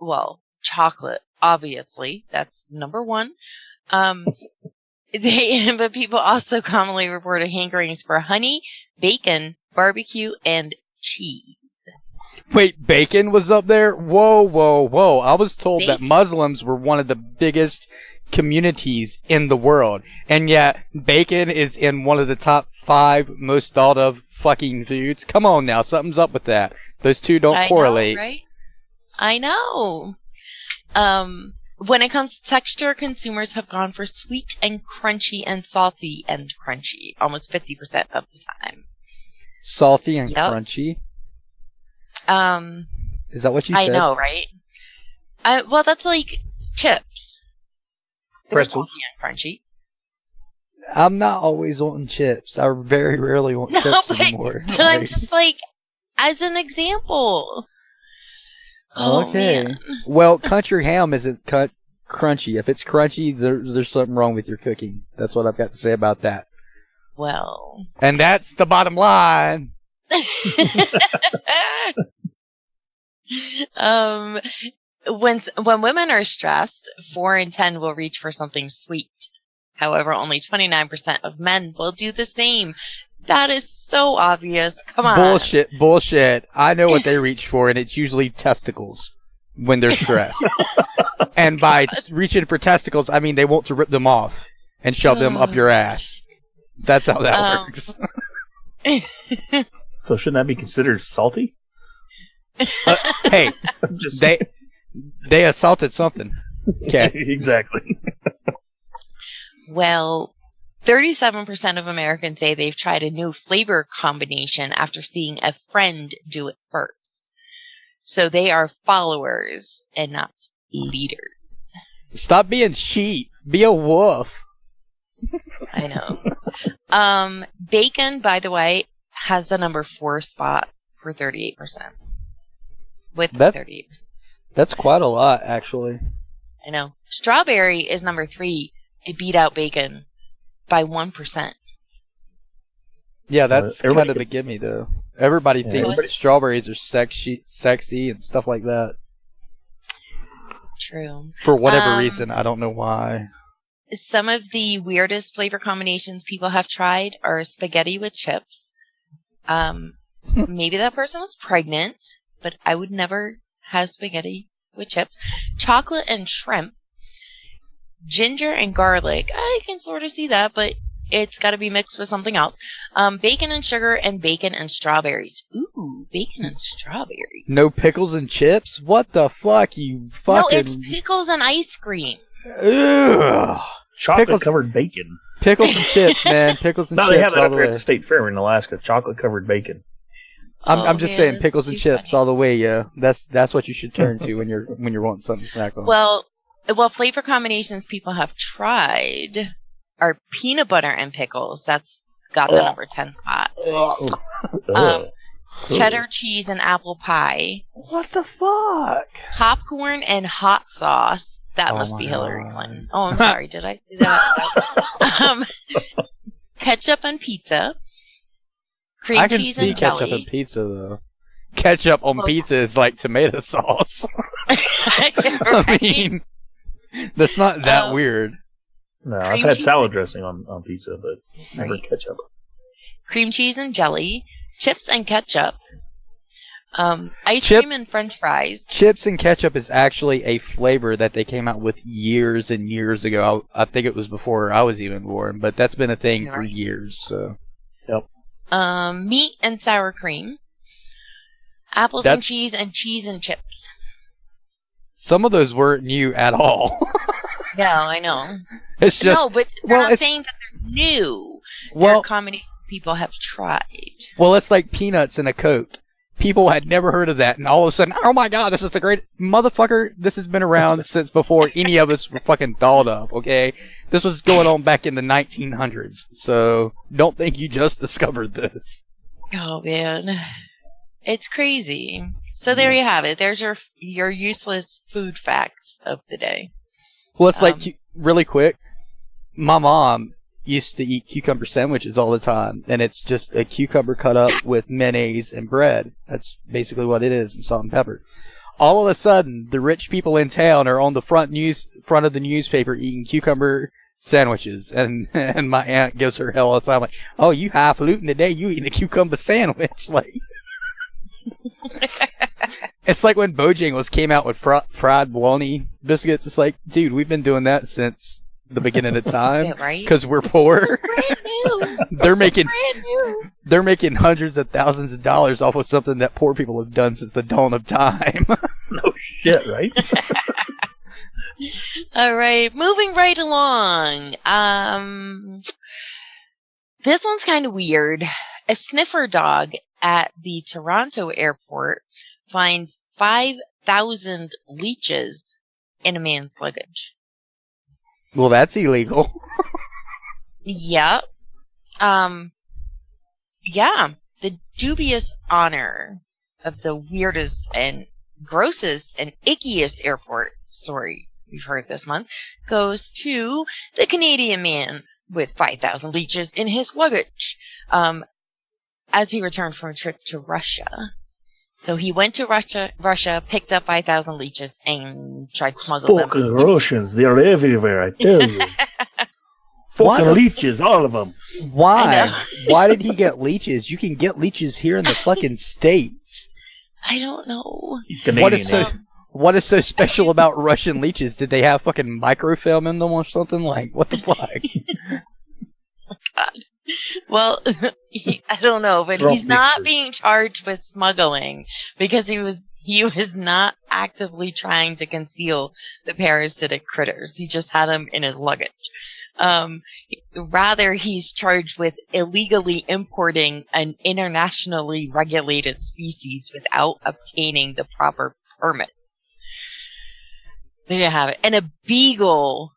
well, chocolate, obviously. That's number 1. But people also commonly reported hankerings for honey, bacon, barbecue, and cheese. Wait, bacon was up there? Whoa. I was told that Muslims were one of the biggest communities in the world. And yet, bacon is in one of the top 5 most thought of fucking foods. Come on now, something's up with that. Those two don't correlate. Know, right? I know. When it comes to texture, consumers have gone for sweet and crunchy and salty and crunchy almost 50% of the time. Salty and crunchy? Is that what you said? I know, right? Well, that's like chips. They're salty and crunchy. I'm not always wanting chips. I very rarely want chips anymore. But I'm just like, as an example. Oh, okay. Man. Well, country ham isn't crunchy. If it's crunchy, there's something wrong with your cooking. That's what I've got to say about that. Well. And that's the bottom line. When women are stressed, 4 in 10 will reach for something sweet. However, only 29% of men will do the same. That is so obvious. Come on. Bullshit. I know what they reach for, and it's usually testicles when they're stressed. And by reaching for testicles, I mean they want to rip them off and shove them up your ass. That's how that works. So shouldn't that be considered salty? Hey, they assaulted something. Okay. Exactly. Well, 37% of Americans say they've tried a new flavor combination after seeing a friend do it first. So they are followers and not leaders. Stop being sheep. Be a wolf. I know. Bacon, by the way, has the number 4 spot for 38%. With 38%. That's quite a lot, actually. I know. Strawberry is number 3. It beat out bacon by 1%. Yeah, that's kind of a gimme, though. Everybody thinks strawberries are sexy and stuff like that. True. For whatever reason, I don't know why. Some of the weirdest flavor combinations people have tried are spaghetti with chips. Maybe that person was pregnant, but I would never have spaghetti with chips. Chocolate and shrimp. Ginger and garlic. I can sort of see that, but it's got to be mixed with something else. Bacon and sugar and bacon and strawberries. Ooh, bacon and strawberry. No pickles and chips? What the fuck, you fucking... No, it's pickles and ice cream. Ugh. Chocolate-covered bacon. Pickles and chips, man. Pickles and chips. No, they have that all up the there way. at the State Fair in Alaska. Chocolate-covered bacon. I'm just saying, pickles and chips all the way. Yeah, that's what you should turn to when you're wanting something to snack on. Well, flavor combinations people have tried are peanut butter and pickles. That's got the number 10 spot. Cheddar cheese and apple pie. What the fuck? Popcorn and hot sauce. That must be Hillary Clinton. Oh, I'm sorry. Did I say that? Ketchup on pizza. Cream I can cheese see and ketchup jelly. on pizza though. Ketchup on pizza is like tomato sauce. I mean, that's not that weird. No, I've had salad dressing on pizza, but never ketchup. Cream cheese and jelly. Chips and ketchup. Ice cream and french fries. Chips and ketchup is actually a flavor that they came out with years and years ago. I think it was before I was even born, but that's been a thing for years. So, yep. Meat and sour cream. Apples and cheese and chips. Some of those weren't new at all. No, I know. It's just no, but they're not saying that they're new. They're combinations people have tried. Well, it's like peanuts and a Coke. People had never heard of that, and all of a sudden, oh my god, this is the great motherfucker. This has been around since before any of us were fucking thought of. Okay, this was going on back in the 1900s. So don't think you just discovered this. Oh man, it's crazy. So there you have it. There's your useless food facts of the day. Well, it's like really quick. My mom used to eat cucumber sandwiches all the time, and it's just a cucumber cut up with mayonnaise and bread. That's basically what it is, and salt and pepper. All of a sudden, the rich people in town are on the front of the newspaper eating cucumber sandwiches, and my aunt gives her hell all the time, like, "Oh, you highfalutin today? You eating a cucumber sandwich?" Like, it's like when Bojangles came out with fried bologna biscuits. It's like, dude, we've been doing that since the beginning of time, because we're poor. They're making hundreds of thousands of dollars off of something that poor people have done since the dawn of time. No shit, right? All right, moving right along. This one's kind of weird. A sniffer dog at the Toronto airport finds 5,000 leeches in a man's luggage. Well, that's illegal. Yeah. Yeah. The dubious honor of the weirdest and grossest and ickiest airport story we've heard this month goes to the Canadian man with 5,000 leeches in his luggage as he returned from a trip to Russia. So he went to Russia, picked up 5,000 leeches, and tried to smuggle them. Fucking Russians, they're everywhere, I tell you. Fucking leeches, all of them. Why? Why did he get leeches? You can get leeches here in the fucking States. I don't know. He's Canadian. What is so special about Russian leeches? Did they have fucking microfilm in them or something? Like, what the fuck? God. Well, I don't know, but Drunk he's not pictures. being charged with smuggling because he was not actively trying to conceal the parasitic critters. He just had them in his luggage. Rather, he's charged with illegally importing an internationally regulated species without obtaining the proper permits. There you have it. And a beagle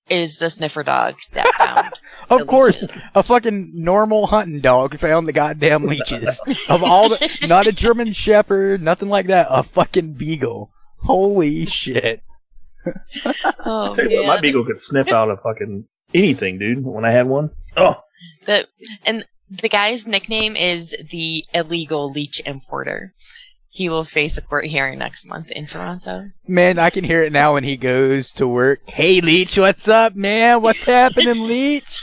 is the sniffer dog that found. Of course, a fucking normal hunting dog found the goddamn leeches. Of all the, not a German Shepherd, nothing like that. A fucking beagle. Holy shit. Oh, Tell you what, my beagle could sniff out a fucking anything, dude. When I had one, And the guy's nickname is the illegal leech importer. He will face a court hearing next month in Toronto. Man, I can hear it now when he goes to work. Hey, Leech, what's up, man? What's happening, Leech?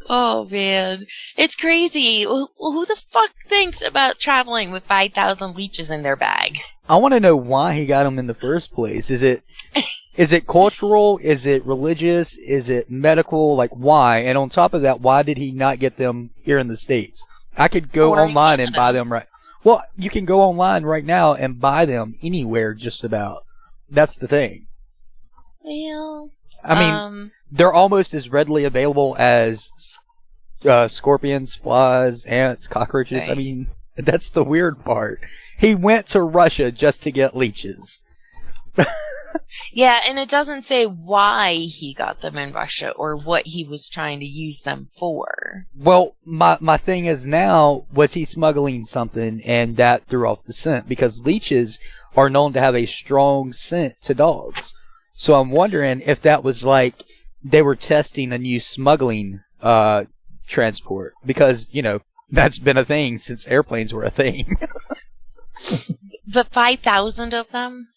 Oh, man. It's crazy. Who the fuck thinks about traveling with 5,000 leeches in their bag? I want to know why he got them in the first place. Is it cultural? Is it religious? Is it medical? Like, why? And on top of that, why did he not get them here in the States? I could go online and buy them right. Well, you can go online right now and buy them anywhere, just about. That's the thing. Well, I mean, they're almost as readily available as scorpions, flies, ants, cockroaches. Right. I mean, that's the weird part. He went to Russia just to get leeches. yeah, and it doesn't say why he got them in Russia or what he was trying to use them for. Well, my thing is now, was he smuggling something and that threw off the scent? Because leeches are known to have a strong scent to dogs. So I'm wondering if that was like they were testing a new smuggling transport. Because, you know, that's been a thing since airplanes were a thing. But 5,000 of them?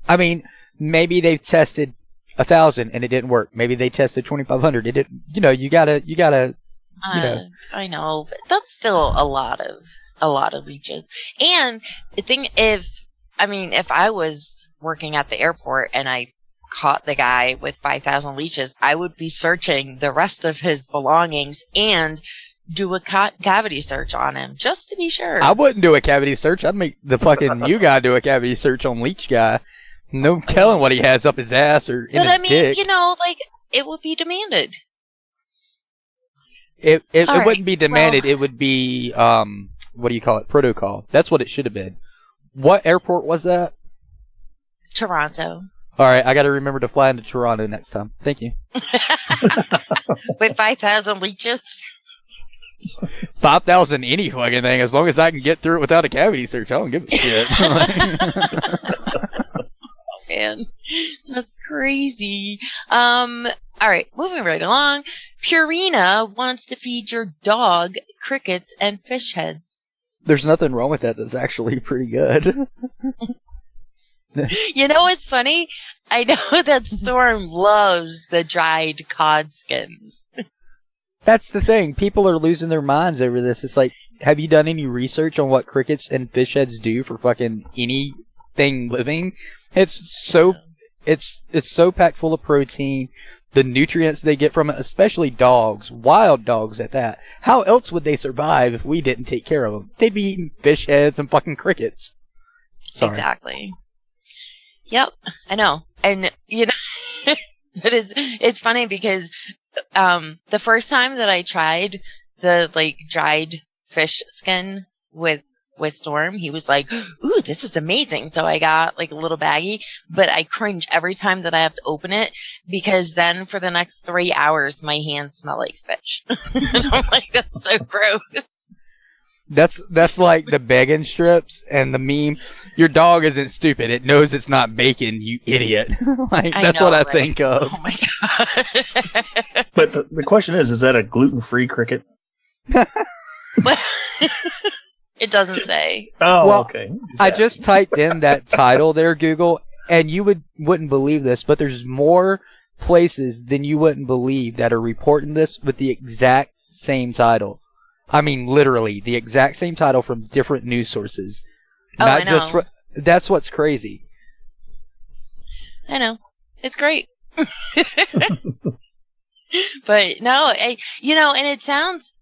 I mean, maybe they've tested 1,000 and it didn't work. Maybe they tested 2,500. It didn't. You know, you gotta. You know. I know, but that's still a lot of leeches. And the thing, if I was working at the airport and I caught the guy with 5,000 leeches, I would be searching the rest of his belongings and do a cavity search on him just to be sure. I wouldn't do a cavity search. I'd make the fucking you guy do a cavity search on leech guy. No telling what he has up his ass or in his dick. You know, like, it would be demanded. It All wouldn't be right, demanded. well- It would be what do you call it? Protocol. That's what it should have been. What airport was that? Toronto. All right, I got to remember to fly into Toronto next time. Thank you. With 5,000 leeches. 5,000 any fucking thing, as long as I can get through it without a cavity search. I don't give a shit. Man, that's crazy. All right, moving right along. Purina wants to feed your dog crickets and fish heads. There's nothing wrong with that. That's actually pretty good. You know what's funny? I know that Storm loves the dried cod skins. That's the thing. People are losing their minds over this. It's like, have you done any research on what crickets and fish heads do for fucking anything living? It's so packed full of protein. The nutrients they get from it, especially dogs, wild dogs at that. How else would they survive if we didn't take care of them? They'd be eating fish heads and fucking crickets. Sorry. Exactly. Yep, I know. And, you know, but it's funny because the first time that I tried the, like, dried fish skin with Storm, he was like, ooh, this is amazing. So I got, like, a little baggie, but I cringe every time that I have to open it because then for the next 3 hours, my hands smell like fish. And I'm like, that's so gross. That's like the bacon strips and the meme. Your dog isn't stupid. It knows it's not bacon, you idiot. Like, that's what I think of. Oh my god. But the question is that a gluten-free cricket? It doesn't say. Oh, well, okay. I just typed in that title there, Google, and you wouldn't believe this, but there's more places than you wouldn't believe that are reporting this with the exact same title. I mean, literally, the exact same title from different news sources. Oh, Not I know. just that's what's crazy. I know. It's great. But no, and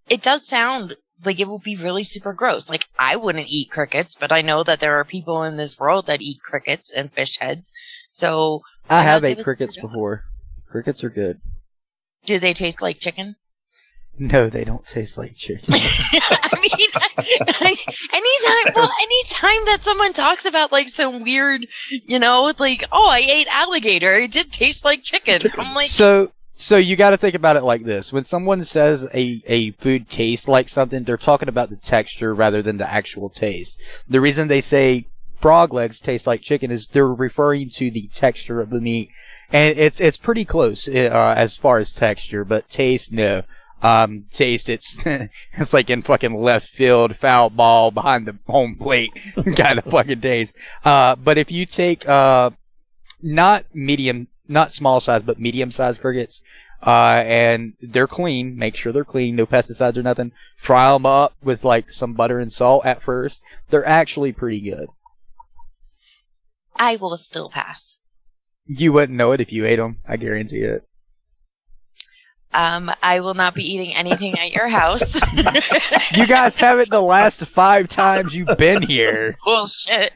it does sound like it will be really super gross. Like, I wouldn't eat crickets, but I know that there are people in this world that eat crickets and fish heads. So I have ate crickets before. Crickets are good. Do they taste like chicken? No, they don't taste like chicken. I mean, anytime that someone talks about like some weird, like, oh, I ate alligator, it did taste like chicken. I'm like, So you got to think about it like this: when someone says a food tastes like something, they're talking about the texture rather than the actual taste. The reason they say frog legs taste like chicken is they're referring to the texture of the meat, and it's pretty close as far as texture, but taste, no. Taste, it's like in fucking left field, foul ball behind the home plate kind of fucking taste. But if you take not small size, but medium sized crickets, and they're clean, make sure they're clean, no pesticides or nothing, fry them up with like some butter and salt at first, they're actually pretty good. I will still pass. You wouldn't know it if you ate them, I guarantee it. I will not be eating anything at your house. You guys haven't the last 5 times you've been here. Bullshit.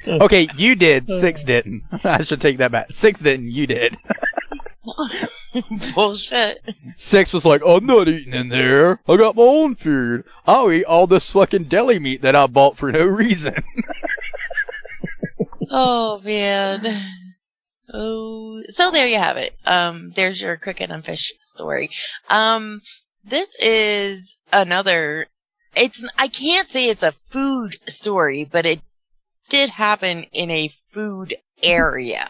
Okay, you did. 6 didn't. I should take that back. 6 didn't. You did. Bullshit. 6 was like, I'm not eating in there. I got my own food. I'll eat all this fucking deli meat that I bought for no reason. Oh, man. Oh, so there you have it. There's your cricket and fish story. This is another, I can't say it's a food story, but it did happen in a food area.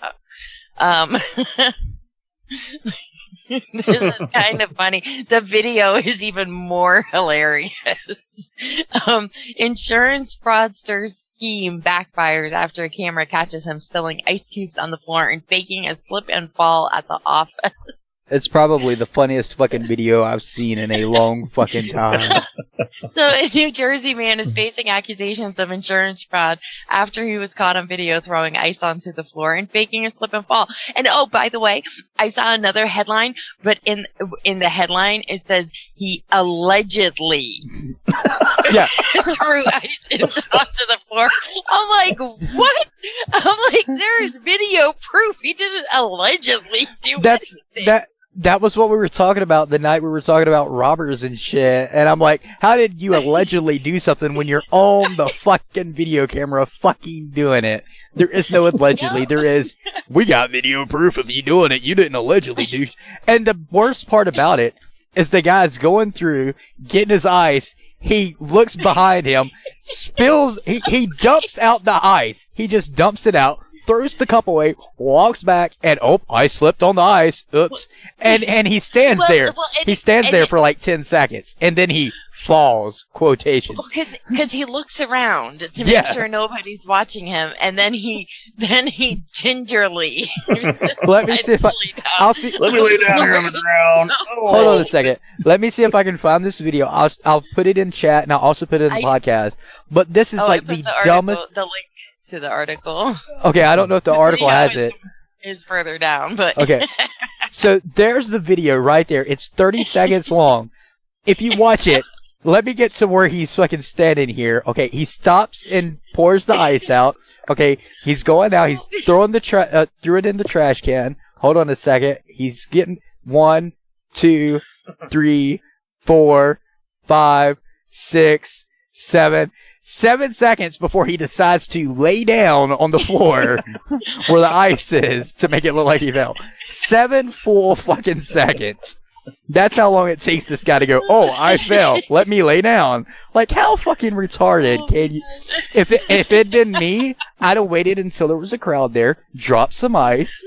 This is kind of funny. The video is even more hilarious. Insurance fraudster's scheme backfires after a camera catches him spilling ice cubes on the floor and faking a slip and fall at the office. It's probably the funniest fucking video I've seen in a long fucking time. So a New Jersey man is facing accusations of insurance fraud after he was caught on video throwing ice onto the floor and faking a slip and fall. And oh, by the way, I saw another headline, but in the headline it says he allegedly threw ice onto the floor. I'm like, what? I'm like, there's video proof. He didn't allegedly do anything. That was what we were talking about the night we were talking about robbers and shit. And I'm like, how did you allegedly do something when you're on the fucking video camera fucking doing it? There is no allegedly. There is, we got video proof of you doing it. You didn't allegedly do. And the worst part about it is the guy's going through, getting his ice. He looks behind him, spills, he dumps out the ice. He just dumps it out. Throws the cup away, walks back, and oh, I slipped on the ice. Oops. And he stands there. He stands there for like 10 seconds. And then he falls, quotations. Because he looks around to make sure nobody's watching him. And then he gingerly. Let me see if I'll see. Let me lay down here on the ground. Hold on a second. Let me see if I can find this video. I'll put it in chat, and I'll also put it in the podcast. But this is like the dumbest. The link to the article. Okay, I don't know if the article has it. Is further down, but okay. So there's the video right there. It's 30 seconds long. If you watch it, let me get to where he's fucking standing here. Okay, he stops and pours the ice out. Okay, he's going out. He's throwing threw it in the trash can. Hold on a second. He's getting 1, 2, 3, 4, 5, 6, 7. 7 seconds before he decides to lay down on the floor where the ice is to make it look like he fell. 7 full fucking seconds. That's how long it takes this guy to go, oh, I fell. Let me lay down. Like, how fucking retarded can you... If it'd been me, I'd have waited until there was a crowd there, dropped some ice,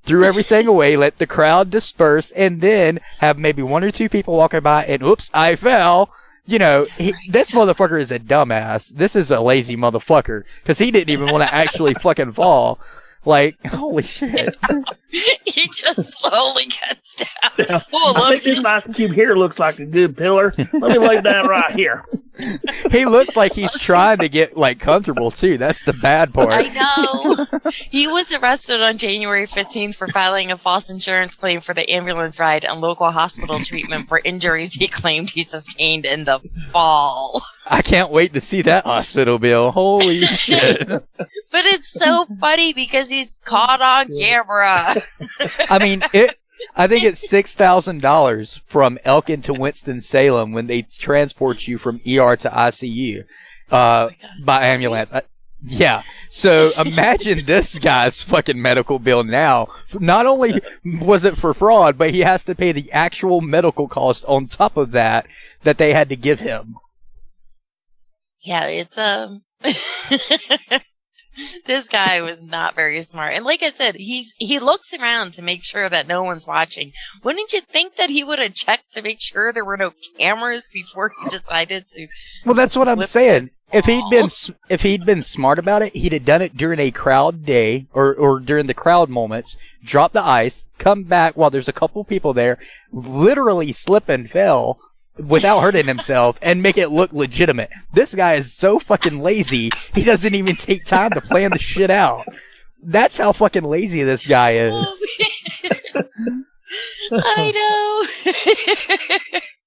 threw everything away, let the crowd disperse, and then have maybe 1 or 2 people walking by, and oops, I fell. You know, this motherfucker is a dumbass. This is a lazy motherfucker. Because he didn't even want to actually fucking fall. Like, holy shit. He just slowly gets down. Yeah. Oh, I look. think this ice cube here looks like a good pillar. Let me lay down right here. He looks like he's trying to get, like, comfortable, too. That's the bad part. I know. He was arrested on January 15th for filing a false insurance claim for the ambulance ride and local hospital treatment for injuries he claimed he sustained in the fall. I can't wait to see that hospital bill. Holy shit. But it's so funny because he's caught on camera. I mean, I think it's $6,000 from Elkin to Winston-Salem when they transport you from ER to ICU by ambulance. Yeah. So imagine this guy's fucking medical bill now. Not only was it for fraud, but he has to pay the actual medical cost on top of that they had to give him. Yeah, it's this guy was not very smart. And like I said, he looks around to make sure that no one's watching. Wouldn't you think that he would have checked to make sure there were no cameras before he decided to? Well, that's what I'm saying. If he'd been smart about it, he'd have done it during a crowd day or during the crowd moments, drop the ice, come back while there's a couple people there, literally slip and fell without hurting himself and make it look legitimate. This guy is so fucking lazy, he doesn't even take time to plan the shit out. That's how fucking lazy this guy is. I know.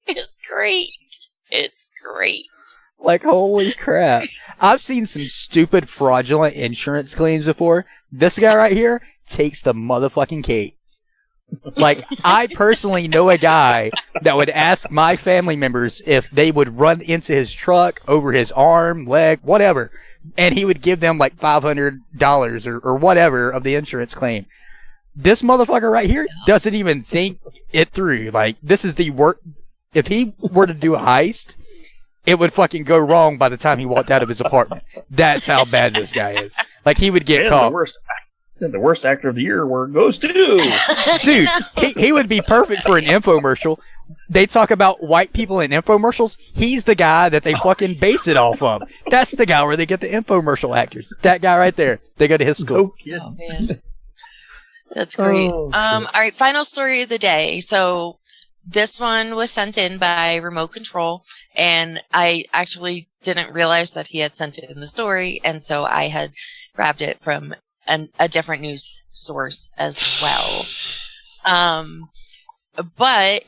It's great. It's great. Like, holy crap. I've seen some stupid fraudulent insurance claims before. This guy right here takes the motherfucking cake. Like, I personally know a guy that would ask my family members if they would run into his truck, over his arm, leg, whatever, and he would give them like $500 or whatever of the insurance claim. This motherfucker right here doesn't even think it through. Like, this is the work. If he were to do a heist, it would fucking go wrong by the time he walked out of his apartment. That's how bad this guy is. Like, he would get caught. The worst actor of the year, where it goes to. Dude, he would be perfect for an infomercial. They talk about white people in infomercials. He's the guy that they fucking base it off of. That's the guy where they get the infomercial actors. That guy right there. They go to his school. No kidding. Oh, man. That's great. Oh, all right, final story of the day. So this one was sent in by Remote Control, and I actually didn't realize that he had sent it in the story, and so I had grabbed it from a different news source as well. But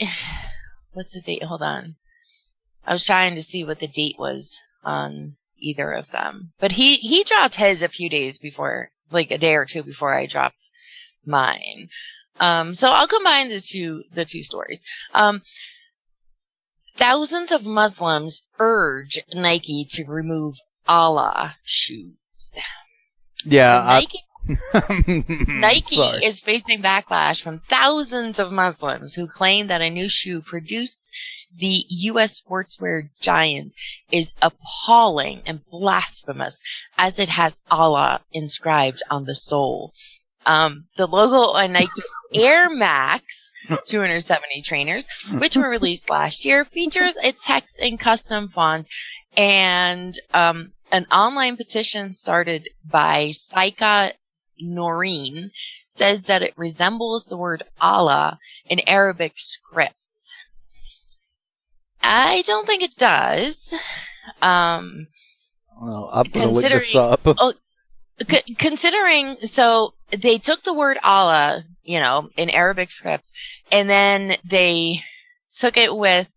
what's the date? Hold on. I was trying to see what the date was on either of them. But he dropped his a few days before, like a day or two before I dropped mine. So I'll combine the two stories. Thousands of Muslims urge Nike to remove Allah shoes. Yeah. So Nike is facing backlash from thousands of Muslims who claim that a new shoe produced the U.S. sportswear giant is appalling and blasphemous, as it has Allah inscribed on the sole. The logo on Nike's Air Max 270 trainers, which were released last year, features a text in custom font and an online petition started by Saika Noreen says that it resembles the word Allah in Arabic script. I don't think it does. Well, I'm going to look this up. Considering, so they took the word Allah, in Arabic script, and then they took it with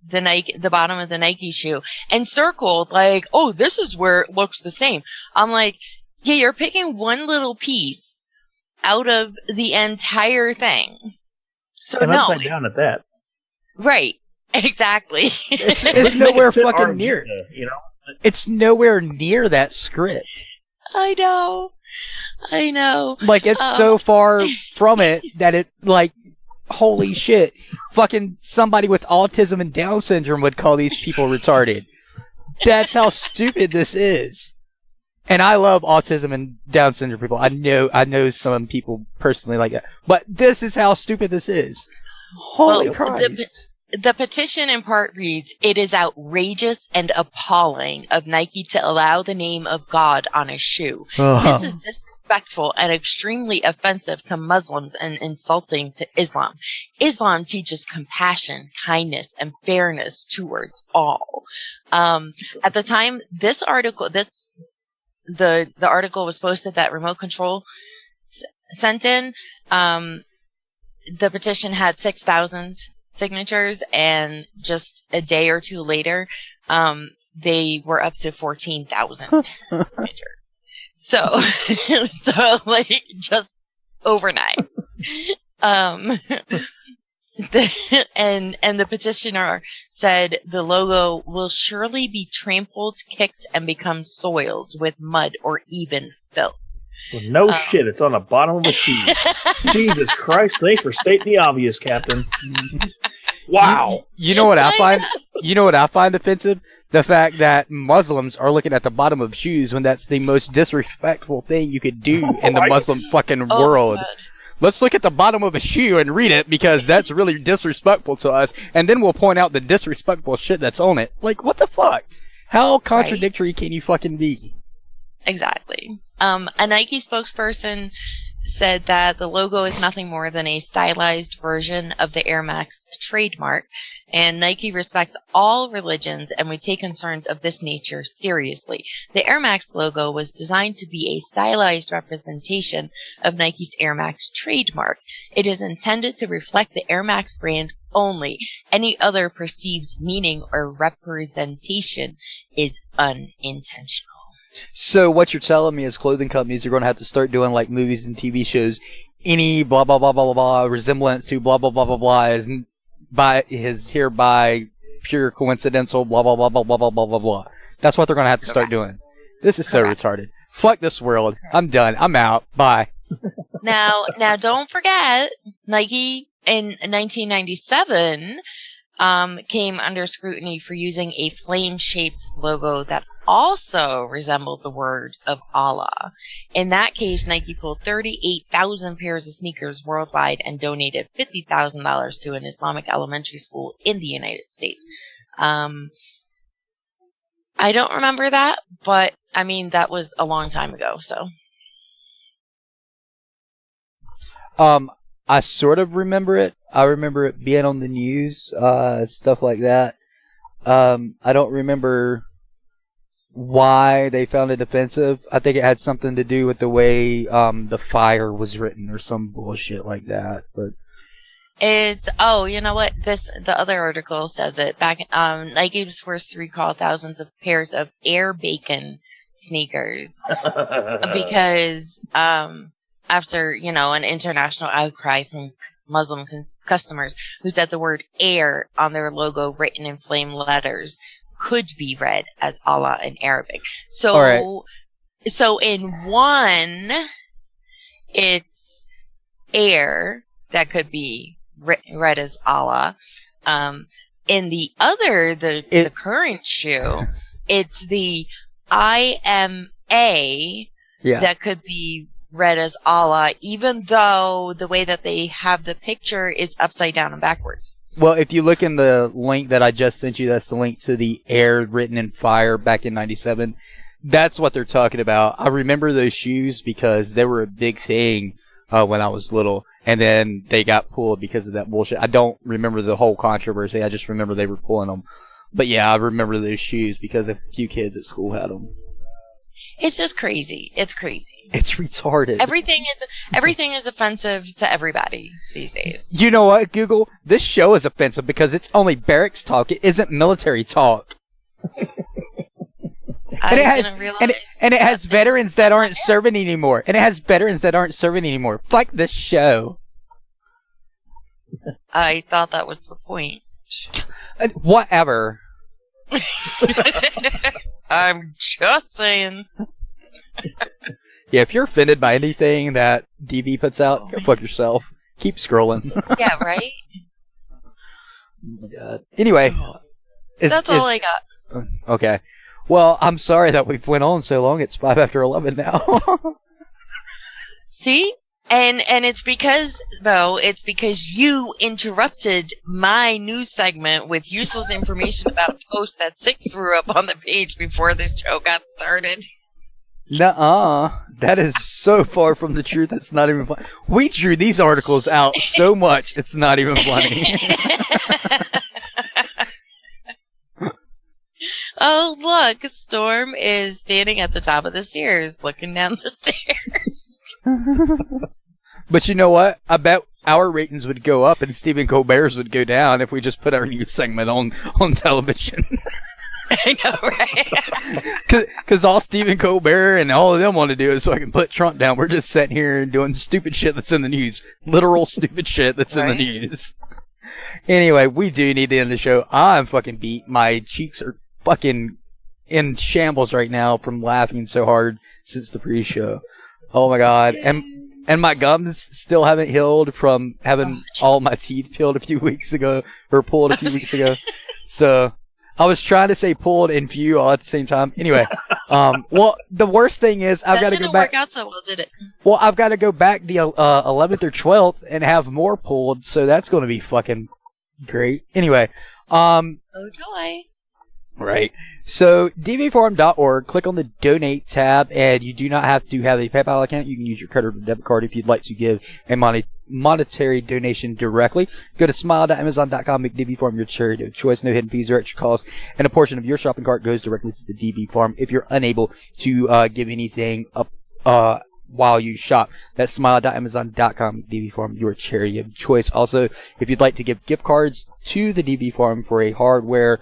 the bottom of the Nike shoe and circled like, oh, this is where it looks the same. I'm like, yeah, you're picking one little piece out of the entire thing. So and no. upside down at that. Right. Exactly. It's nowhere fucking near. It's nowhere near that script. I know. Like, it's so far from it that it, like, holy shit. Fucking somebody with autism and Down syndrome would call these people retarded. That's how stupid this is. And I love autism and Down syndrome people. I know some people personally like that. But this is how stupid this is. Holy Christ. The petition in part reads, "It is outrageous and appalling of Nike to allow the name of God on a shoe. This is disrespectful and extremely offensive to Muslims and insulting to Islam. Islam teaches compassion, kindness, and fairness towards all. At the time, the article was posted that Remote Control sent in. The petition had 6,000 signatures, and just a day or two later, they were up to 14,000 signatures. So like just overnight. And the petitioner said the logo will surely be trampled, kicked, and become soiled with mud or even filth. Well, no shit, it's on the bottom of a shoe. Jesus Christ, thanks for stating the obvious, Captain. Wow. You know what I find? You know what I find offensive? The fact that Muslims are looking at the bottom of shoes when that's the most disrespectful thing you could do in the Muslim fucking world. Let's look at the bottom of a shoe and read it, because that's really disrespectful to us, and then we'll point out the disrespectful shit that's on it. Like, what the fuck? How contradictory can you fucking be? Exactly. A Nike spokesperson said that the logo is nothing more than a stylized version of the Air Max trademark, and Nike respects all religions and we take concerns of this nature seriously. The Air Max logo was designed to be a stylized representation of Nike's Air Max trademark. It is intended to reflect the Air Max brand only. Any other perceived meaning or representation is unintentional. So what you're telling me is clothing companies are going to have to start doing like movies and TV shows. Any blah blah blah blah blah blah resemblance to blah blah blah blah blah is hereby pure coincidental blah blah blah blah blah blah blah blah blah. That's what they're going to have to start doing. This is so retarded. Fuck this world. I'm done. I'm out. Bye. Now don't forget, Nike in 1997 came under scrutiny for using a flame-shaped logo that also resembled the word of Allah. In that case, Nike pulled 38,000 pairs of sneakers worldwide and donated $50,000 to an Islamic elementary school in the United States. I don't remember that, but I mean, that was a long time ago, so. I sort of remember it. I remember it being on the news, stuff like that. I don't remember why they found it offensive. I think it had something to do with the way the fire was written or some bullshit like that. But it's you know what? The other article says it. Back Nike was forced to recall thousands of pairs of Air Bacon sneakers because after an international outcry from Muslim customers who said the word air on their logo written in flame letters could be read as Allah in Arabic. So in one, it's air that could be read as Allah. In the other, the current shoe, it's the IMA that could be read as Allah, even though the way that they have the picture is upside down and backwards. Well, if you look in the link that I just sent you, that's the link to the air written in fire back in 97. That's what they're talking about. I remember those shoes because they were a big thing when I was little, and then they got pulled because of that bullshit. I don't remember the whole controversy. I just remember they were pulling them. But yeah, I remember those shoes because a few kids at school had them. It's just crazy. It's crazy. It's retarded. Everything is offensive to everybody these days. You know what, Google? This show is offensive because it's only barracks talk. It isn't military talk. And it has veterans that aren't serving anymore. Fuck this show. I thought that was the point. Whatever. I'm just saying. Yeah, if you're offended by anything that DB puts out, go fuck yourself. Keep scrolling. Yeah, right? Oh my God. Anyway. That's all I got. Okay. Well, I'm sorry that we've went on so long. It's 5 after 11 now. See? And it's because you interrupted my news segment with useless information about a post that Six threw up on the page before the show got started. Nuh-uh. That is so far from the truth, it's not even funny. We drew these articles out so much, it's not even funny. Oh, look, Storm is standing at the top of the stairs, looking down the stairs. But you know what? I bet our ratings would go up and Stephen Colbert's would go down if we just put our news segment on television. I know, right? Because all Stephen Colbert and all of them want to do is so I can put Trump down. We're just sitting here and doing stupid shit that's in the news. Literal stupid shit that's in the news. Anyway, we do need to end the show. I'm fucking beat. My cheeks are fucking in shambles right now from laughing so hard since the pre-show. Oh my god. And my gums still haven't healed from having all my teeth peeled a few weeks ago, or pulled a few weeks ago. So, I was trying to say pulled and few all at the same time. Anyway, well, the worst thing is I've got to go back. That didn't work out so well, did it? Well, I've got to go back the 11th or 12th and have more pulled, so that's going to be fucking great. Anyway, oh joy. Right. So, dvforum.org, click on the donate tab, and you do not have to have a PayPal account. You can use your credit or debit card if you'd like to give a monetary donation directly. Go to smile.amazon.com, make DV Forum your charity of choice, no hidden fees or extra costs, and a portion of your shopping cart goes directly to the DV Forum if you're unable to give anything up while you shop. That's smile.amazon.com, DV Forum, your charity of choice. Also, if you'd like to give gift cards to the DV Forum for a hardware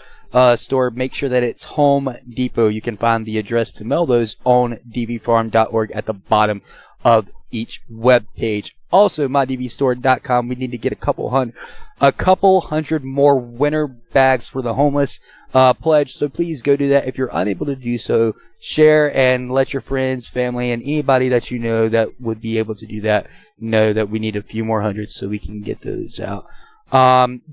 store, make sure that it's Home Depot. You can find the address to mail those on dvfarm.org at the bottom of each web page. Also, mydvstore.com. We need to get a couple hundred more winter bags for the homeless pledge. So please go do that. If you're unable to do so, share and let your friends, family, and anybody that you know that would be able to do that know that we need a few more hundreds so we can get those out.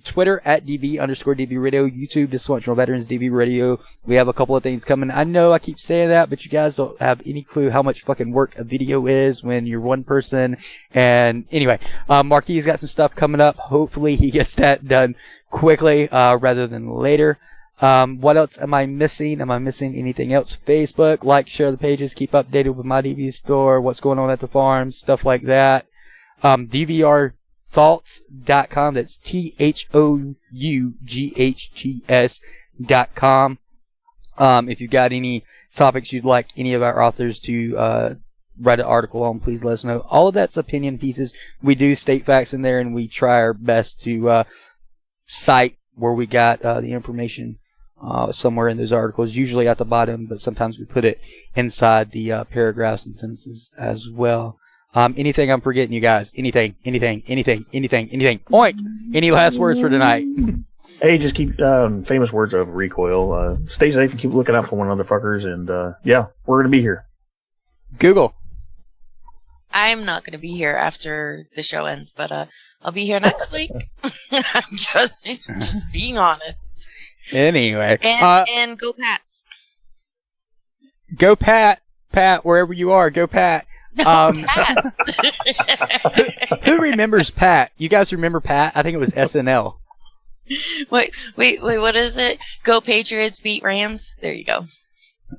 Twitter at DV_DV Radio, YouTube Dysfunctional Veterans DV Radio. We have a couple of things coming. I know I keep saying that, but you guys don't have any clue how much fucking work a video is when you're one person. And anyway, Marquis got some stuff coming up. Hopefully he gets that done quickly, rather than later. What else am I missing? Am I missing anything else? Facebook, like, share the pages, keep updated with my DV store, what's going on at the farm, stuff like that. DVRthoughts.com, that's THOUGHTS.com. If you've got any topics you'd like any of our authors to write an article on, please let us know. All of that's opinion pieces. We do state facts in there, and we try our best to cite where we got the information somewhere in those articles, usually at the bottom, but sometimes we put it inside the paragraphs and sentences as well. Anything I'm forgetting, you guys? Anything? Oink! Any last words for tonight? Hey, just keep famous words of Recoil. Stay safe and keep looking out for one another, fuckers. And yeah, we're gonna be here. Google. I'm not gonna be here after the show ends, but I'll be here next week. I'm just being honest. Anyway, and go Pats. Go Pat, wherever you are, go Pat. Pat. Who remembers Pat? You guys remember Pat? I think it was SNL. Wait, what is it? Go Patriots, beat Rams. There you go.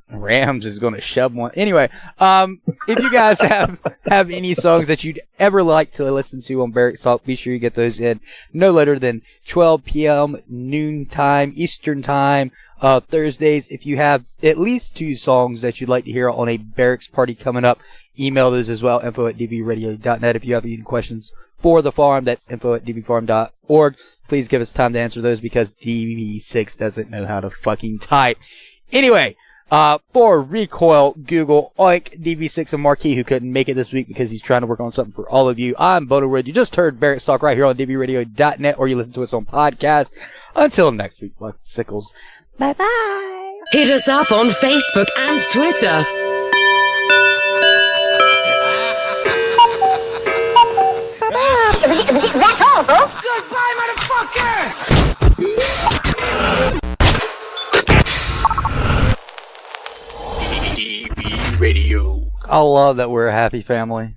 Rams is going to shove one. Anyway, if you guys have any songs that you'd ever like to listen to on Barracks Talk, be sure you get those in no later than 12 p.m. noon time, Eastern time, Thursdays. If you have at least 2 songs that you'd like to hear on a Barracks party coming up, email those as well, info@dvradio.net. If you have any questions for the farm, that's info@dvfarm.org. Please give us time to answer those because DV6 doesn't know how to fucking type. Anyway, for Recoil, Google, Oink, DV6, and Marquis, who couldn't make it this week because he's trying to work on something for all of you. I'm Bono Wood. You just heard Barracks Talk right here on dvradio.net, or you listen to us on podcast. Until next week, Blood Sickles. Bye-bye. Hit us up on Facebook and Twitter. That's all, folks. Goodbye, motherfucker! DV Radio. I love that we're a happy family.